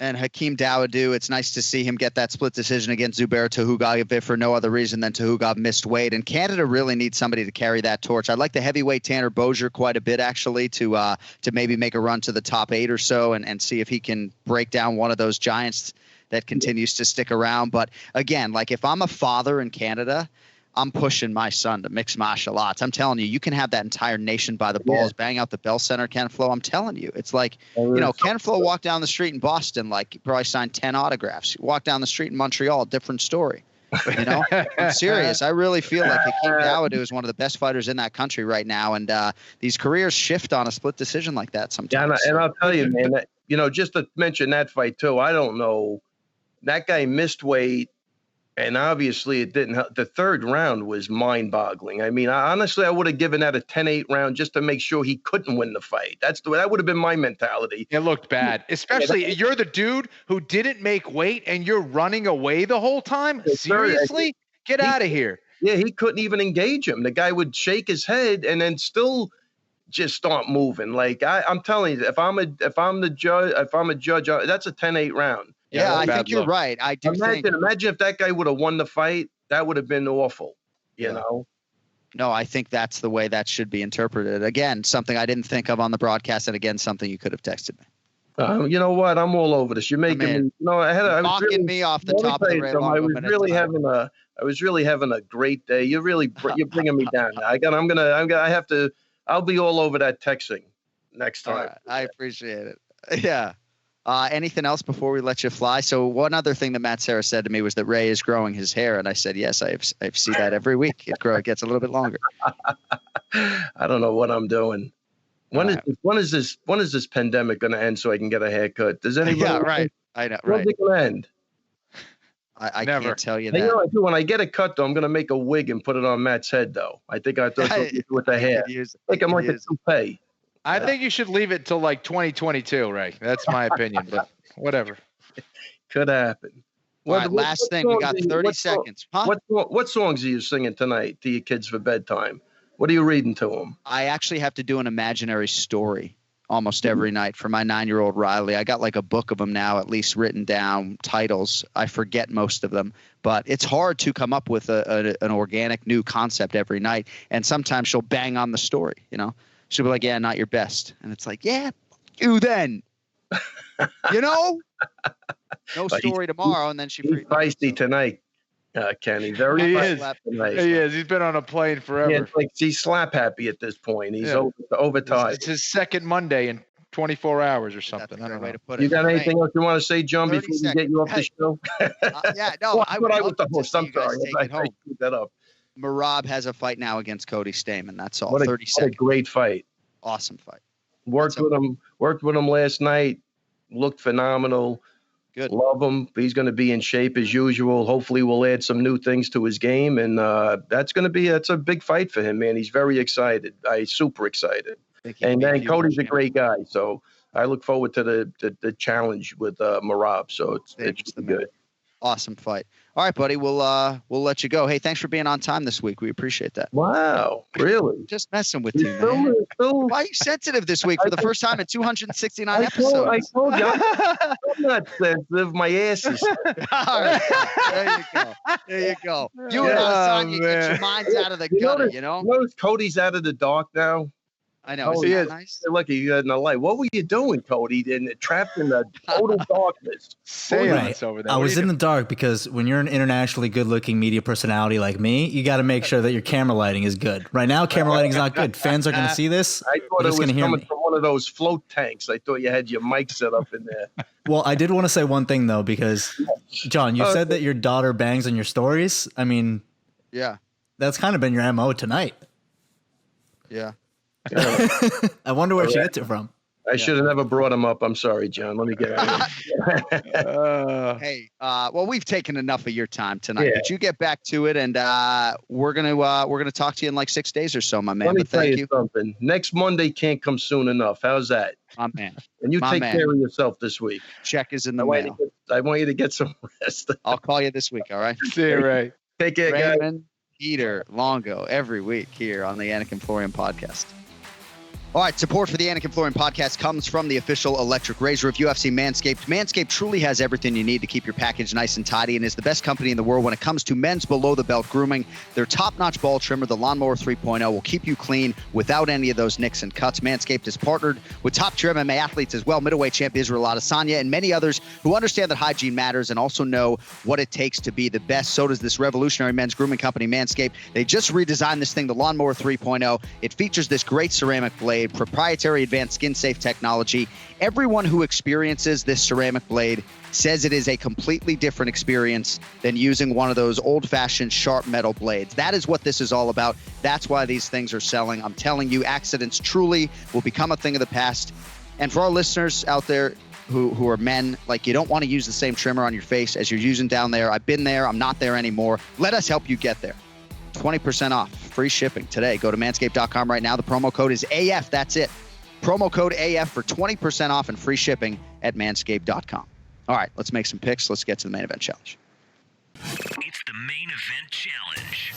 And Hakeem Dawodu, it's nice to see him get that split decision against Zubair Tukhugov for no other reason than Tukhugov missed weight. And Canada really needs somebody to carry that torch. I like the heavyweight Tanner Bozier quite a bit, actually, to maybe make a run to the top 8 or so and see if he can break down one of those giants that continues to stick around. But again, like if I'm a father in Canada, I'm pushing my son to mixed martial arts. I'm telling you, you can have that entire nation by the balls, bang out the Bell Center, Ken-Flo. I'm telling you, it's like, Ken-Flo walked down the street in Boston, like he probably signed 10 autographs. Walked down the street in Montreal, different story. I'm serious. I really feel like Hakeem Dawodu is one of the best fighters in that country right now. And these careers shift on a split decision like that sometimes. Yeah, and I'll tell you, man, that, just to mention that fight too, I don't know. That guy missed weight. And obviously it didn't help. The third round was mind-boggling. I mean, honestly, I would have given that a 10-8 round just to make sure he couldn't win the fight. That would have been my mentality. It looked bad, especially you're the dude who didn't make weight and you're running away the whole time. Seriously, get out of here. Yeah, he couldn't even engage him. The guy would shake his head and then still just start moving. Like I'm telling you, if I'm a judge, that's a 10-8 round. Yeah, I think you're right. I do imagine if that guy would have won the fight, that would have been awful, you know? No, I think that's the way that should be interpreted. Again, something I didn't think of on the broadcast, and again, something you could have texted me. You know what? I'm all over this. You're making me. I was knocking me off the top of the radar. I was really having a great day. You're bringing me down. I'll be all over that texting next time. Right, I appreciate it. Yeah. Anything else before we let you fly? So one other thing that Matt Serra said to me was that Ray is growing his hair, and I said, yes, I see that every week. It gets a little bit longer. I don't know what I'm doing. When is this pandemic going to end so I can get a haircut? Does anybody? Yeah, right. I know. Right. When's it going to end? I can't tell you that. You know, when I get a cut, though, I'm going to make a wig and put it on Matt's head, though. I think I thought with the hair. I'm like a toupee. I think you should leave it till like 2022, Ray. That's my opinion, but whatever. Could happen. All right, last thing, we got 30 seconds. Huh? What songs are you singing tonight to your kids for bedtime? What are you reading to them? I actually have to do an imaginary story almost every night for my 9-year-old Riley. I got like a book of them now, at least written down, titles. I forget most of them, but it's hard to come up with an organic new concept every night. And sometimes she'll bang on the story, She'll be like, yeah, not your best. And it's like, yeah, you then. No story tomorrow. And then she he's feisty tonight, Kenny. Very he is. Tonight. He is. He's been on a plane forever. Yeah, he's slap happy at this point. He's overtired. It's his second Monday in 24 hours or something. I don't know. Way to put it. You got anything else you want to say, John, before we get you off the show? Yeah, no. I was the host. I'm sorry. I screwed that up. Marab has a fight now against Cody Stamann. That's all. What 30 seconds. A great fight. Awesome fight. Worked with him last night. Looked phenomenal. Good. Love him. He's going to be in shape as usual. Hopefully we'll add some new things to his game. And that's a big fight for him, man. He's very excited. Super excited. And then Cody's a great guy. So I look forward to the challenge with Marab. So it's good. Awesome fight. All right, buddy. We'll let you go. Hey, thanks for being on time this week. We appreciate that. Wow, really? Just messing with you, man. Why are you sensitive this week for the first time in 269 episodes? I told you, I'm not sensitive. My ass is. All right, there you go. You and Adesanya get your minds out of the gutter. Notice Cody's out of the dark now. I know. Isn't that nice? Look, you got in the light. What were you doing, Cody? Trapped in the total darkness. Over there. I was in the dark because when you're an internationally good-looking media personality like me, you got to make sure that your camera lighting is good. Right now, camera lighting is not good. Fans are going to see this. I thought it was coming from one of those float tanks. I thought you had your mic set up in there. Well, I did want to say one thing though, because John, you said that your daughter bangs on your stories. I mean, yeah, that's kind of been your MO tonight. Yeah. I wonder where she gets it from. I should have never brought him up. I'm sorry, John. Let me get out of Hey, well, we've taken enough of your time tonight, but you get back to it, and we're gonna talk to you in like 6 days or so, my man. Let me but thank tell you something. Next Monday can't come soon enough. How's that? My man. And you My take man. care of yourself this week. Check is in the mail. I want you to get some rest. I'll call you this week. All right. See you, Ray. Take care, guys. Raymond, Peter, Longo, every week here on the Anik and Florian podcast. All right, support for the Anik and Florian podcast comes from the official electric razor of UFC Manscaped. Manscaped truly has everything you need to keep your package nice and tidy and is the best company in the world when it comes to men's below-the-belt grooming. Their top-notch ball trimmer, the Lawnmower 3.0, will keep you clean without any of those nicks and cuts. Manscaped is partnered with top-tier MMA athletes as well, middleweight champ Israel Adesanya, and many others who understand that hygiene matters and also know what it takes to be the best. So does this revolutionary men's grooming company, Manscaped. They just redesigned this thing, the Lawnmower 3.0. It features this great ceramic blade, proprietary advanced skin-safe technology. Everyone who experiences this ceramic blade says it is a completely different experience than using one of those old-fashioned sharp metal blades. That is what this is all about. That's why these things are selling. I'm telling you, accidents truly will become a thing of the past. And for our listeners out there who are men, like, you don't want to use the same trimmer on your face as you're using down there. I've been there. I'm not there anymore. Let us help you get there. 20% off, free shipping today. Go to manscaped.com right now. The promo code is AF. That's it. Promo code AF for 20% off and free shipping at manscaped.com. All right, let's make some picks. Let's get to the main event challenge. It's the main event challenge.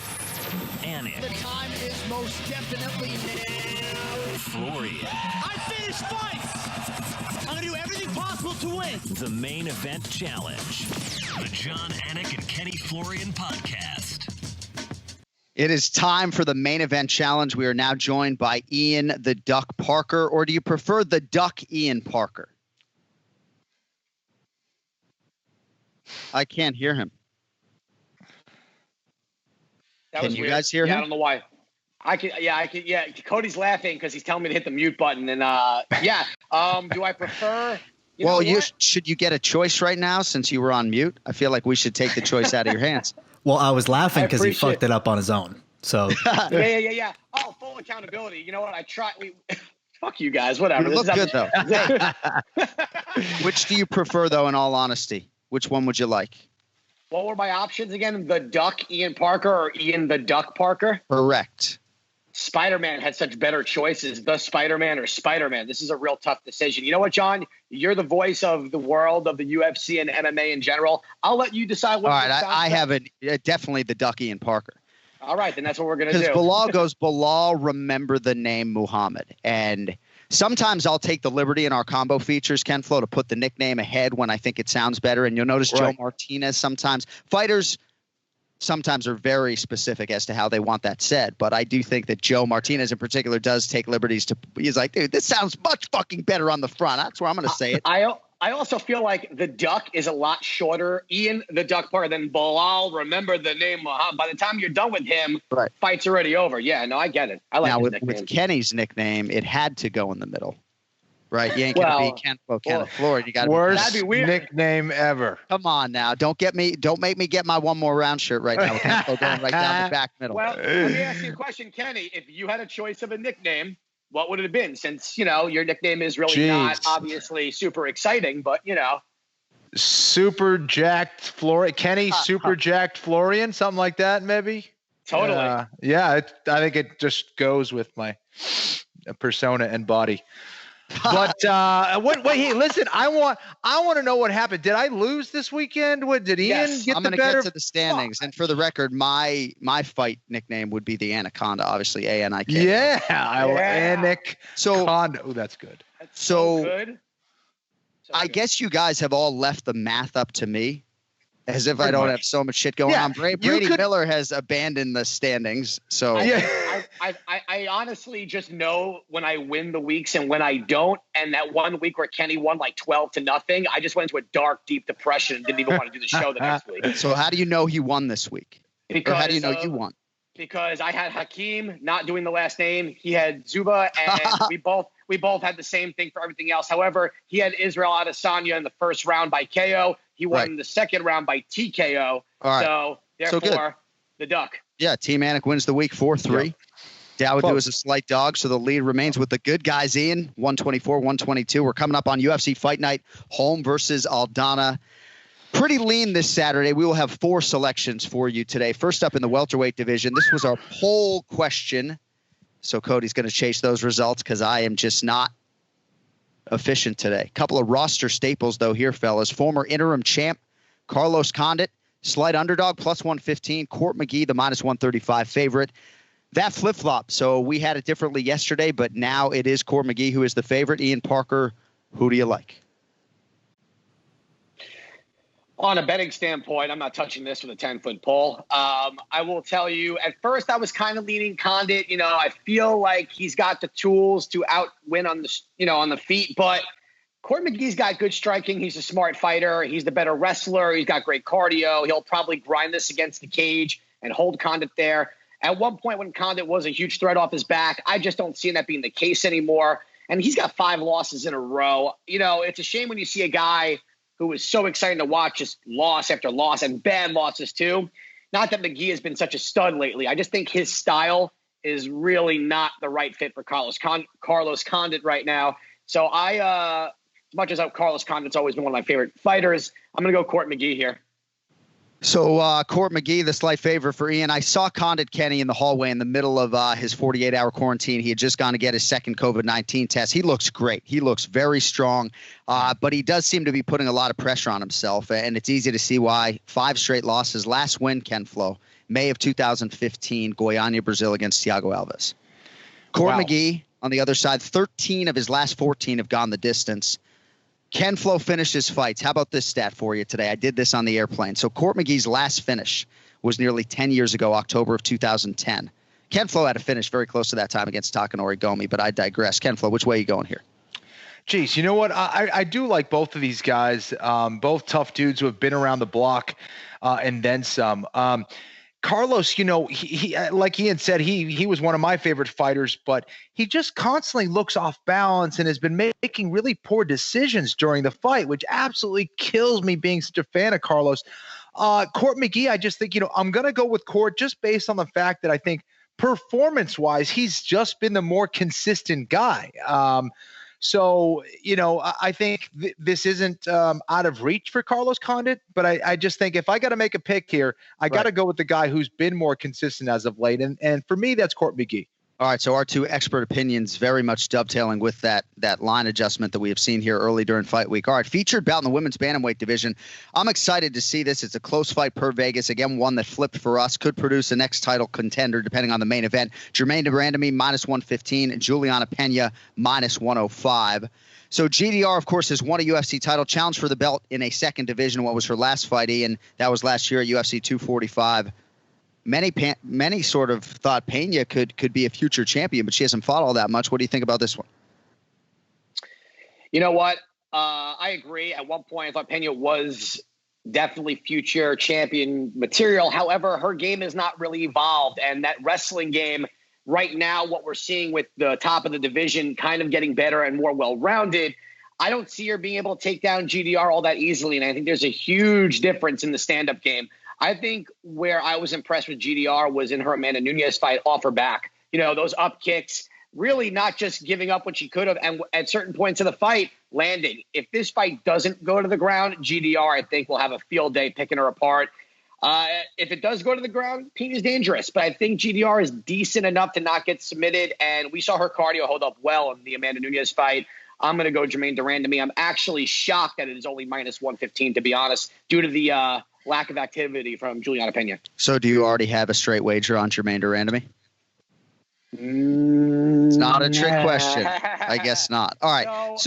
Anik, The time is most definitely now. Florian, I finish fights. I'm gonna do everything possible to win. the main event challenge. The John Anik and Kenny Florian podcast. It is time for the main event challenge. We are now joined by Ian the Duck Parker, or do you prefer the Duck Ian Parker? I can't hear him. Can you guys hear him? I don't know why. I can. Yeah. Cody's laughing because he's telling me to hit the mute button. And do I prefer? Should you get a choice right now since you were on mute? I feel like we should take the choice out of your hands. Well, I was laughing because he fucked it up on his own. So Yeah. Oh, full accountability. You know what? I try. Fuck you guys. Whatever. You look good though. Which do you prefer though? In all honesty, which one would you like? What were my options again? The Duck Ian Parker or Ian the Duck Parker? Correct. Spider-Man had such better choices. The Spider-Man or Spider-Man. This is a real tough decision. You know what, John? You're the voice of the world of the UFC and MMA in general. I'll let you decide what. All right, I have definitely the Duck Ian Parker. All right, then that's what we're going to do. Because Bilal goes, Bilal, remember the name Muhammad. And sometimes I'll take the liberty in our combo features, Ken-Flo, to put the nickname ahead when I think it sounds better. And you'll notice Joe Martinez sometimes. Fighters sometimes are very specific as to how they want that said. But I do think that Joe Martinez in particular does take liberties to – he's like, dude, this sounds much fucking better on the front. That's where I'm going to say it. I also feel like the Duck is a lot shorter. Ian the Duck Parker than Bilal. Remember the name Muhammad. By the time you're done with him, fight's already over. Yeah, no, I get it. I like now, his nickname. with Kenny's nickname, it had to go in the middle. Right? You ain't going to be Ken-Flo, Florian. You got worst nickname ever. Come on now. Don't make me get my one more round shirt right now with Ken-Flo going right down the back middle. Well, let me ask you a question, Kenny. If you had a choice of a nickname, what would it have been? Since, your nickname is really not obviously super exciting, but, Super jacked Florian. Kenny, super jacked Florian, something like that, maybe? Totally. I think it just goes with my persona and body. But hey, listen, I want to know what happened. Did I lose this weekend? What did Ian get? I'm going to get to the standings. And for the record, my fight nickname would be the Anaconda, obviously ANIK. Yeah, Anik. Oh, that's good. That's so good. I guess you guys have all left the math up to me. As if I don't have so much shit going on. Brady Miller has abandoned the standings. So I honestly just know when I win the weeks and when I don't. And that one week where Kenny won like 12-0, I just went into a dark, deep depression and didn't even want to do the show the next week. So how do you know he won this week? Or how do you know you won? Because I had Hakeem not doing the last name. He had Zuba, and we both had the same thing for everything else. However, he had Israel Adesanya in the first round by KO. He won in the second round by TKO. All right. So, therefore, the Duck. Yeah, Team Anik wins the week 4-3. Dawodu is a slight dog, so the lead remains with the good guys, Ian. 124, 122. We're coming up on UFC Fight Night. Holm versus Aldana. Pretty lean this Saturday. We will have 4 selections for you today. First up in the welterweight division, this was our poll question. So Cody's going to chase those results because I am just not efficient today. Couple of roster staples, though, here, fellas. Former interim champ Carlos Condit, slight underdog, plus 115. Court McGee, the minus 135 favorite. That flip-flop. So we had it differently yesterday, but now it is Court McGee who is the favorite. Ian Parker, who do you like? On a betting standpoint, I'm not touching this with a 10-foot pole. I will tell you, at first I was kind of leaning Condit. I feel like he's got the tools to outwin on the feet, but Court McGee's got good striking. He's a smart fighter. He's the better wrestler. He's got great cardio. He'll probably grind this against the cage and hold Condit there. At one point when Condit was a huge threat off his back, I just don't see that being the case anymore. And he's got 5 losses in a row. It's a shame when you see a guy who is so exciting to watch just loss after loss and bad losses too. Not that McGee has been such a stud lately. I just think his style is really not the right fit for Carlos Condit right now. So as much as Carlos Condit's always been one of my favorite fighters, I'm going to go Court McGee here. So Court McGee, the slight favorite for Ian. I saw Condit Kenny in the hallway in the middle of his 48-hour quarantine. He had just gone to get his second COVID-19 test. He looks great. He looks very strong, but he does seem to be putting a lot of pressure on himself, and it's easy to see why. 5 straight losses. Last win, Ken-Flo, May of 2015, Goiânia, Brazil, against Thiago Alves. Court McGee, on the other side, 13 of his last 14 have gone the distance. Ken-Flo finished his fights. How about this stat for you today? I did this on the airplane. So Court McGee's last finish was nearly 10 years ago, October of 2010. Ken-Flo had a finish very close to that time against Takanori Gomi, but I digress. Ken-Flo, which way are you going here? Geez, you know what? I do like both of these guys, both tough dudes who have been around the block and then some. Carlos, he like Ian said, he was one of my favorite fighters, but he just constantly looks off balance and has been making really poor decisions during the fight, which absolutely kills me being such a fan of Carlos. Court McGee, I just think, I'm going to go with Court just based on the fact that I think performance-wise, he's just been the more consistent guy. So, I think this isn't out of reach for Carlos Condit, but I just think if I got to make a pick here, I got to go with the guy who's been more consistent as of late. And for me, that's Court McGee. All right, so our 2 expert opinions very much dovetailing with that line adjustment that we have seen here early during fight week. All right, featured bout in the women's bantamweight division. I'm excited to see this. It's a close fight per Vegas. Again, one that flipped for us. Could produce the next title contender depending on the main event. Jermaine Durandamy, minus 115, and Juliana Pena, minus 105. So GDR, of course, has won a UFC title, challenged for the belt in a second division. What was her last fight, Ian? That was last year at UFC 245. Many sort of thought Pena could be a future champion, but she hasn't fought all that much. What do you think about this one? You know what? I agree. At one point, I thought Pena was definitely future champion material. However, her game has not really evolved. And that wrestling game right now, what we're seeing with the top of the division kind of getting better and more well-rounded, I don't see her being able to take down GDR all that easily. And I think there's a huge difference in the stand-up game. I think where I was impressed with GDR was in her Amanda Nunes fight off her back. Those up kicks, really not just giving up what she could have, and at certain points of the fight, landing. If this fight doesn't go to the ground, GDR, I think, will have a field day picking her apart. If it does go to the ground, Pena's dangerous, but I think GDR is decent enough to not get submitted, and we saw her cardio hold up well in the Amanda Nunes fight. I'm going to go Jermaine Durandamy. I'm actually shocked that it is only minus 115, to be honest, due to the lack of activity from Juliana Pena. So do you already have a straight wager on Jermaine Durandamy? It's not a trick question. I guess not. All right.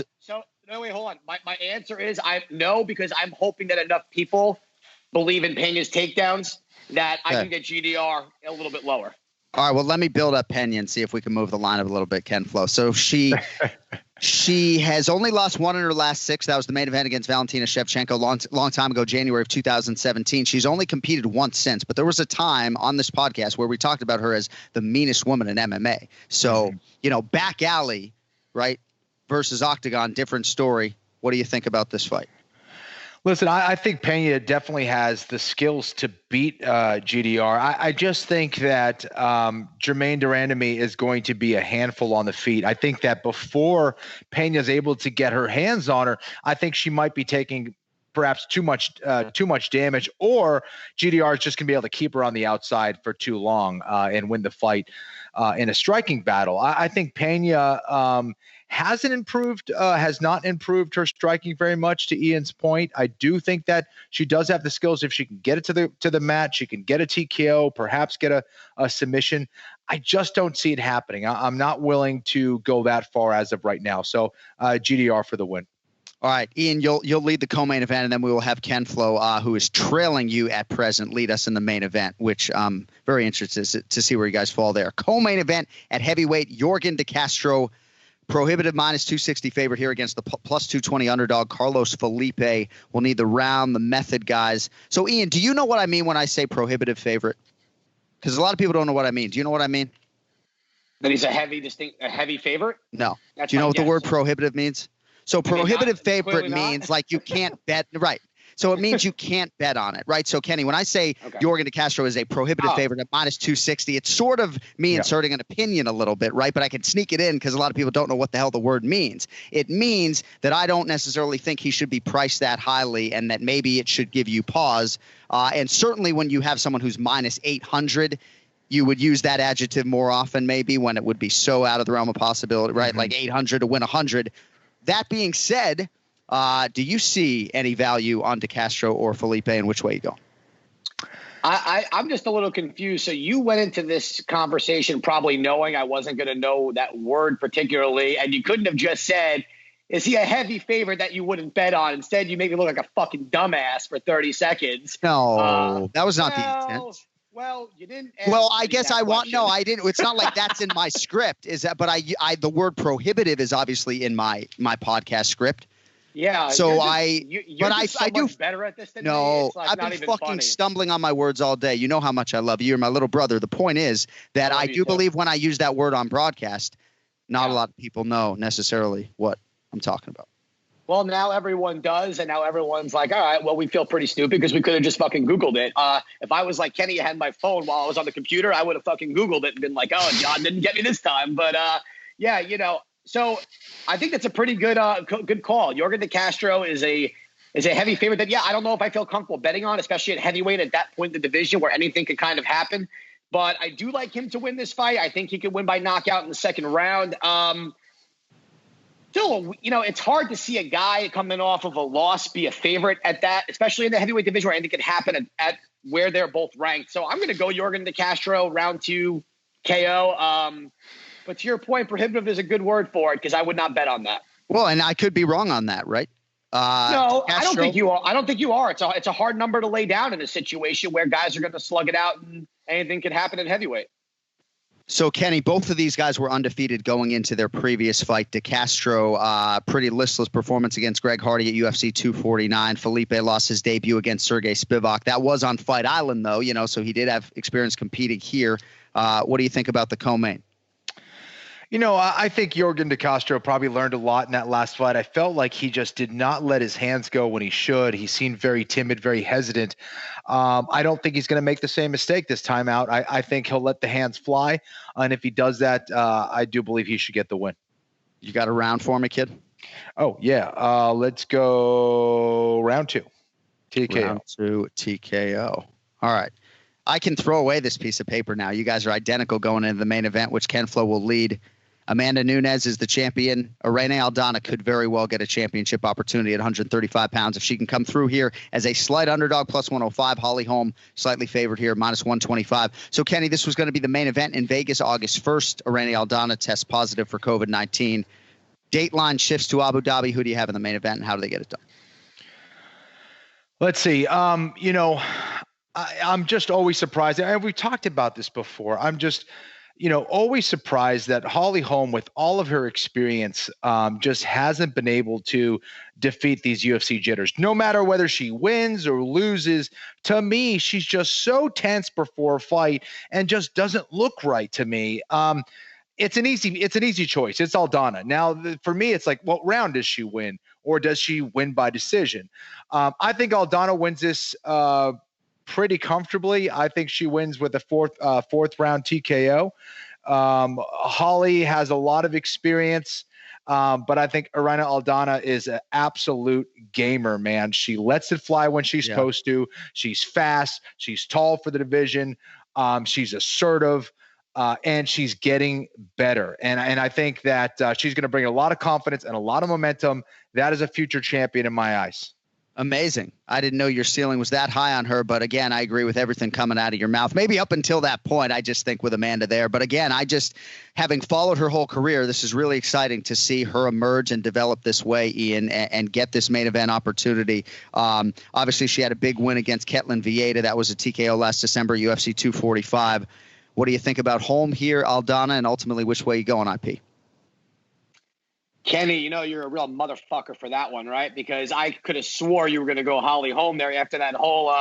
No, wait, hold on. My answer is no, because I'm hoping that enough people believe in Pena's takedowns that I can get GDR a little bit lower. All right, well, let me build up Pena and see if we can move the line up a little bit, Ken-Flo. So she has only lost 1 in her last 6. That was the main event against Valentina Shevchenko long time ago, January of 2017. She's only competed once since, but there was a time on this podcast where we talked about her as the meanest woman in MMA. So, back alley, right, versus octagon, different story. What do you think about this fight? Listen, I think Pena definitely has the skills to beat GDR. I just think that Jermaine Durandamy is going to be a handful on the feet. I think that before Pena's able to get her hands on her, I think she might be taking perhaps too much damage, or GDR is just going to be able to keep her on the outside for too long and win the fight in a striking battle. I think Pena has not improved her striking very much, to Ian's point. I do think that she does have the skills. If she can get it to the mat, she can get a TKO, perhaps get a submission. I just don't see it happening. I'm not willing to go that far as of right now. So GDR for the win. All right, Ian, you'll lead the co-main event, and then we will have Ken-Flo, who is trailing you at present, lead us in the main event, which I'm very interested to see where you guys fall there. Co-main event at heavyweight, Yorgan De Castro, prohibitive -260 favorite here against the +220 underdog, Carlos Felipe. We'll need the round, the method, guys. So, Ian, do you know what I mean when I say prohibitive favorite? Because a lot of people don't know what I mean. Do you know what I mean? That he's a heavy favorite? No. That's do you know what guess. the word prohibitive means? So prohibitive favorite means like you can't bet, right? So it means you can't bet on it, right? So Kenny, when I say Yorgan De Castro is a prohibitive favorite at -260, it's sort of me inserting an opinion a little bit, right? But I can sneak it in because a lot of people don't know what the hell the word means. It means that I don't necessarily think he should be priced that highly, and that maybe it should give you pause. And certainly when you have someone who's -800, you would use that adjective more often, maybe, when it would be so out of the realm of possibility, right? Like 800 to win 100. That being said, do you see any value on De Castro or Felipe, and which way you go? I'm just a little confused. So you went into this conversation probably knowing I wasn't going to know that word particularly, and you couldn't have just said, is he a heavy favorite that you wouldn't bet on? Instead, you made me look like a fucking dumbass for 30 seconds. No, that was not the intent. Well, you didn't. Well, I guess I want. No, I didn't. It's not like that's in my script. Is that? But I the word prohibitive is obviously in my podcast script. Yeah. So you're I do better at this than me. No, Like I've been fucking stumbling on my words all day. You know how much I love you. You're my little brother. The point is that I do believe when I use that word on broadcast, not a lot of people know necessarily what I'm talking about. Well, now everyone does, and now everyone's like, all right, well, we feel pretty stupid because we could have just fucking Googled it. If I was like Kenny, I had my phone while I was on the computer, I would have fucking Googled it and been like, oh, John didn't get me this time. But, yeah, so I think that's a pretty good good call. Yorgan De Castro is a heavy favorite that, I don't know if I feel comfortable betting on, especially at heavyweight at that point in the division where anything could kind of happen. But I do like him to win this fight. I think he could win by knockout in the second round. Still, it's hard to see a guy coming off of a loss be a favorite at that, especially in the heavyweight division where anything could happen at where they're both ranked. So I'm going to go Yorgan De Castro, round 2 KO. But to your point, prohibitive is a good word for it because I would not bet on that. Well, and I could be wrong on that, right? No, I don't think you are. I don't think you are. It's a hard number to lay down in a situation where guys are going to slug it out and anything could happen at heavyweight. So, Kenny, both of these guys were undefeated going into their previous fight. De Castro, pretty listless performance against Greg Hardy at UFC 249. Felipe lost his debut against Sergey Spivak. That was on Fight Island, though, so he did have experience competing here. What do you think about the co-main? I think Yorgan De Castro probably learned a lot in that last fight. I felt like he just did not let his hands go when he should. He seemed very timid, very hesitant. I don't think he's going to make the same mistake this time out. I think he'll let the hands fly. And if he does that, I do believe he should get the win. You got a round for me, kid? Oh, yeah. Let's go round 2. TKO. Round 2, TKO. All right. I can throw away this piece of paper now. You guys are identical going into the main event, which Ken-Flo will lead. Amanda Nunes is the champion. Irene Aldana could very well get a championship opportunity at 135 pounds if she can come through here as a slight underdog, +105. Holly Holm, slightly favored here, -125. So, Kenny, this was going to be the main event in Vegas August 1st. Irene Aldana tests positive for COVID-19. Dateline shifts to Abu Dhabi. Who do you have in the main event, and how do they get it done? Let's see. I'm just always surprised. And we've talked about this before. I'm just always surprised that Holly Holm, with all of her experience, just hasn't been able to defeat these UFC jitters. No matter whether she wins or loses, to me, she's just so tense before a fight and just doesn't look right to me. It's an easy choice. It's Aldana. Now, for me, it's like, what round does she win? or does she win by decision? I think Aldana wins this pretty comfortably. I think she wins with a fourth round TKO. Holly has a lot of experience, but I think Irina Aldana is an absolute gamer, man. She lets it fly when she's supposed to. She's fast. She's tall for the division. She's assertive, and she's getting better. And I think that she's going to bring a lot of confidence and a lot of momentum. That is a future champion in my eyes. Amazing. I didn't know your ceiling was that high on her, but again, I agree with everything coming out of your mouth. Maybe up until that point, I just think with Amanda there. But again, having followed her whole career, this is really exciting to see her emerge and develop this way, Ian, and get this main event opportunity. Obviously, she had a big win against Ketlin Vieira. That was a TKO last December, UFC 245. What do you think about Holm here, Aldana, and ultimately which way you go on IP? Kenny, you're a real motherfucker for that one, right? Because I could have swore you were going to go Holly Holm there after that whole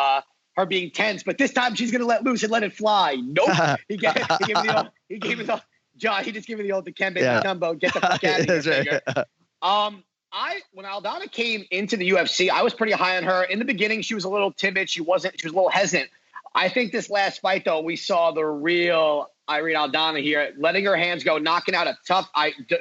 her being tense, but this time she's going to let loose and let it fly. Nope. He gave me the John. He just gave me the old Dikembe Mutombo. Get the fuck out of here. Right. When Aldana came into the UFC, I was pretty high on her. In the beginning, she was a little timid. She was a little hesitant. I think this last fight, though, we saw the real Irene Aldana here, letting her hands go, knocking out a tough.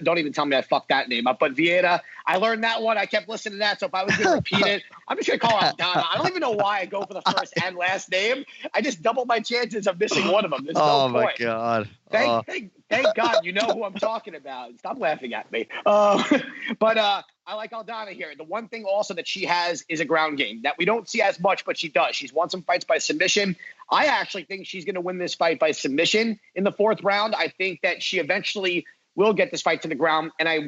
Don't even tell me I fucked that name up. But Vieira, I learned that one. I kept listening to that. So if I was going to repeat it, I'm just going to call her Aldana. I don't even know why I go for the first and last name. I just doubled my chances of missing one of them. There's no point. My God. Thank God you know who I'm talking about. Stop laughing at me. But I like Aldana here. The one thing also that she has is a ground game that we don't see as much, but she does. She's won some fights by submission. I actually think she's going to win this fight by submission in the fourth round. I think that she eventually will get this fight to the ground. And I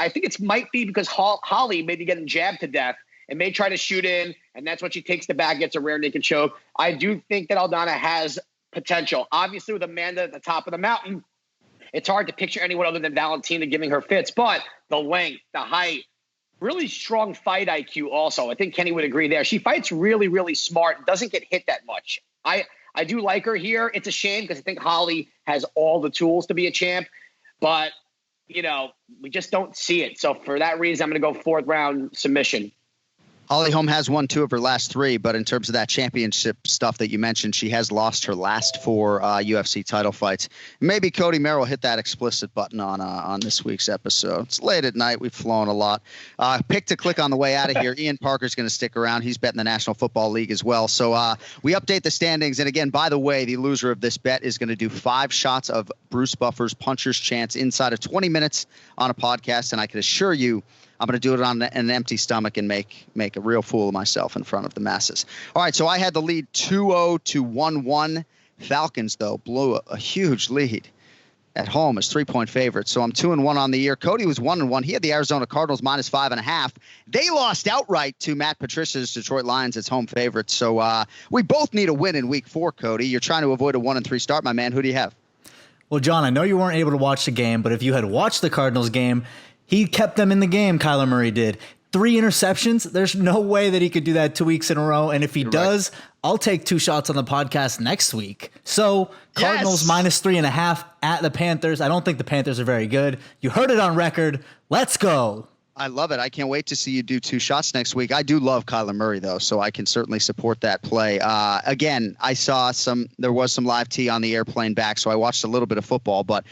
think it might be because Holly may be getting jabbed to death and may try to shoot in. And that's when she takes the back, gets a rear naked choke. I do think that Aldana has potential. Obviously, with Amanda at the top of the mountain, it's hard to picture anyone other than Valentina giving her fits. But the length, the height, really strong fight IQ also. I think Kenny would agree there. She fights really, really smart, doesn't get hit that much. I do like her here. It's a shame because I think Holly has all the tools to be a champ. But, we just don't see it. So for that reason, I'm going to go fourth round submission. Holly Holm has won 2 of her last 3, but in terms of that championship stuff that you mentioned, she has lost her last 4 UFC title fights. Maybe Cody Merrill hit that explicit button on this week's episode. It's late at night. We've flown a lot. Pick to click on the way out of here. Ian Parker's going to stick around. He's betting the National Football League as well. So we update the standings. And again, by the way, the loser of this bet is going to do 5 shots of Bruce Buffer's Puncher's Chance inside of 20 minutes on a podcast. And I can assure you, I'm going to do it on an empty stomach and make a real fool of myself in front of the masses. All right, so I had the lead 2-0 to 1-1. Falcons, though, blew a huge lead at home as 3-point favorites. So I'm 2-1 on the year. Cody was 1-1. He had the Arizona Cardinals minus 5.5. They lost outright to Matt Patricia's Detroit Lions as home favorites. So we both need a win in week 4, Cody. You're trying to avoid a 1-3 start, my man. Who do you have? Well, John, I know you weren't able to watch the game, but if you had watched the Cardinals game, he kept them in the game, Kyler Murray did. 3 interceptions. There's no way that he could do that 2 weeks in a row. And if he does, I'll take 2 shots on the podcast next week. So Cardinals minus 3.5 at the Panthers. I don't think the Panthers are very good. You heard it on record. Let's go. I love it. I can't wait to see you do 2 shots next week. I do love Kyler Murray, though, so I can certainly support that play. Again, I saw there was some live tea on the airplane back, so I watched a little bit of football. But,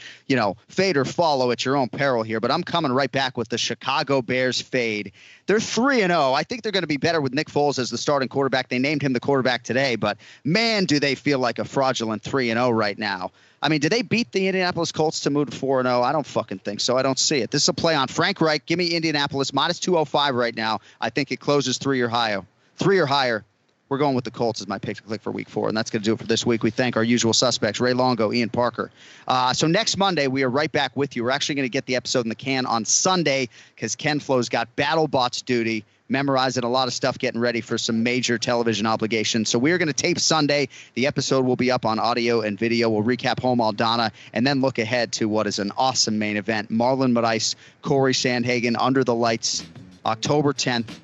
fade or follow at your own peril here. But I'm coming right back with the Chicago Bears fade. They're 3-0. I think they're going to be better with Nick Foles as the starting quarterback. They named him the quarterback today, but, man, do they feel like a fraudulent 3-0 right now. I mean, did they beat the Indianapolis Colts to move to 4-0? I don't fucking think so. I don't see it. This is a play on Frank Reich. Give me Indianapolis minus 205 right now. I think it closes 3 or higher. 3 or higher. We're going with the Colts as my pick to click for week 4, and that's going to do it for this week. We thank our usual suspects, Ray Longo, Ian Parker. So next Monday, we are right back with you. We're actually going to get the episode in the can on Sunday because Ken-Flo's got BattleBots duty, memorizing a lot of stuff, getting ready for some major television obligations. So we're going to tape Sunday. The episode will be up on audio and video. We'll recap Holm Aldana and then look ahead to what is an awesome main event. Marlon Moraes, Corey Sandhagen, Under the Lights, October 10th.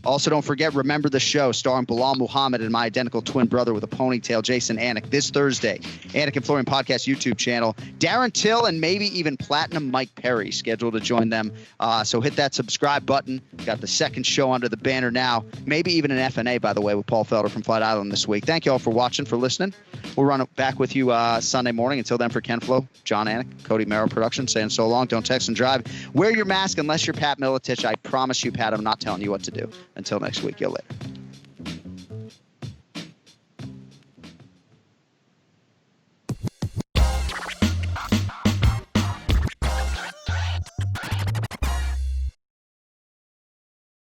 Also, don't forget, Remember the Show, starring Bilal Muhammad and my identical twin brother with a ponytail, Jason Anik, this Thursday. Anik and Florian Podcast YouTube channel. Darren Till and maybe even Platinum Mike Perry scheduled to join them. So hit that subscribe button. Got the second show under the banner now. Maybe even an FNA, by the way, with Paul Felder from Flight Island this week. Thank you all for watching, for listening. We'll run it back with you Sunday morning. Until then, for Ken-Flo, John Anik, Cody Merrill Production, saying so long. Don't text and drive. Wear your mask unless you're Pat Miletich. I promise you, Pat, I'm not telling you what to do. Until next week, you'll later.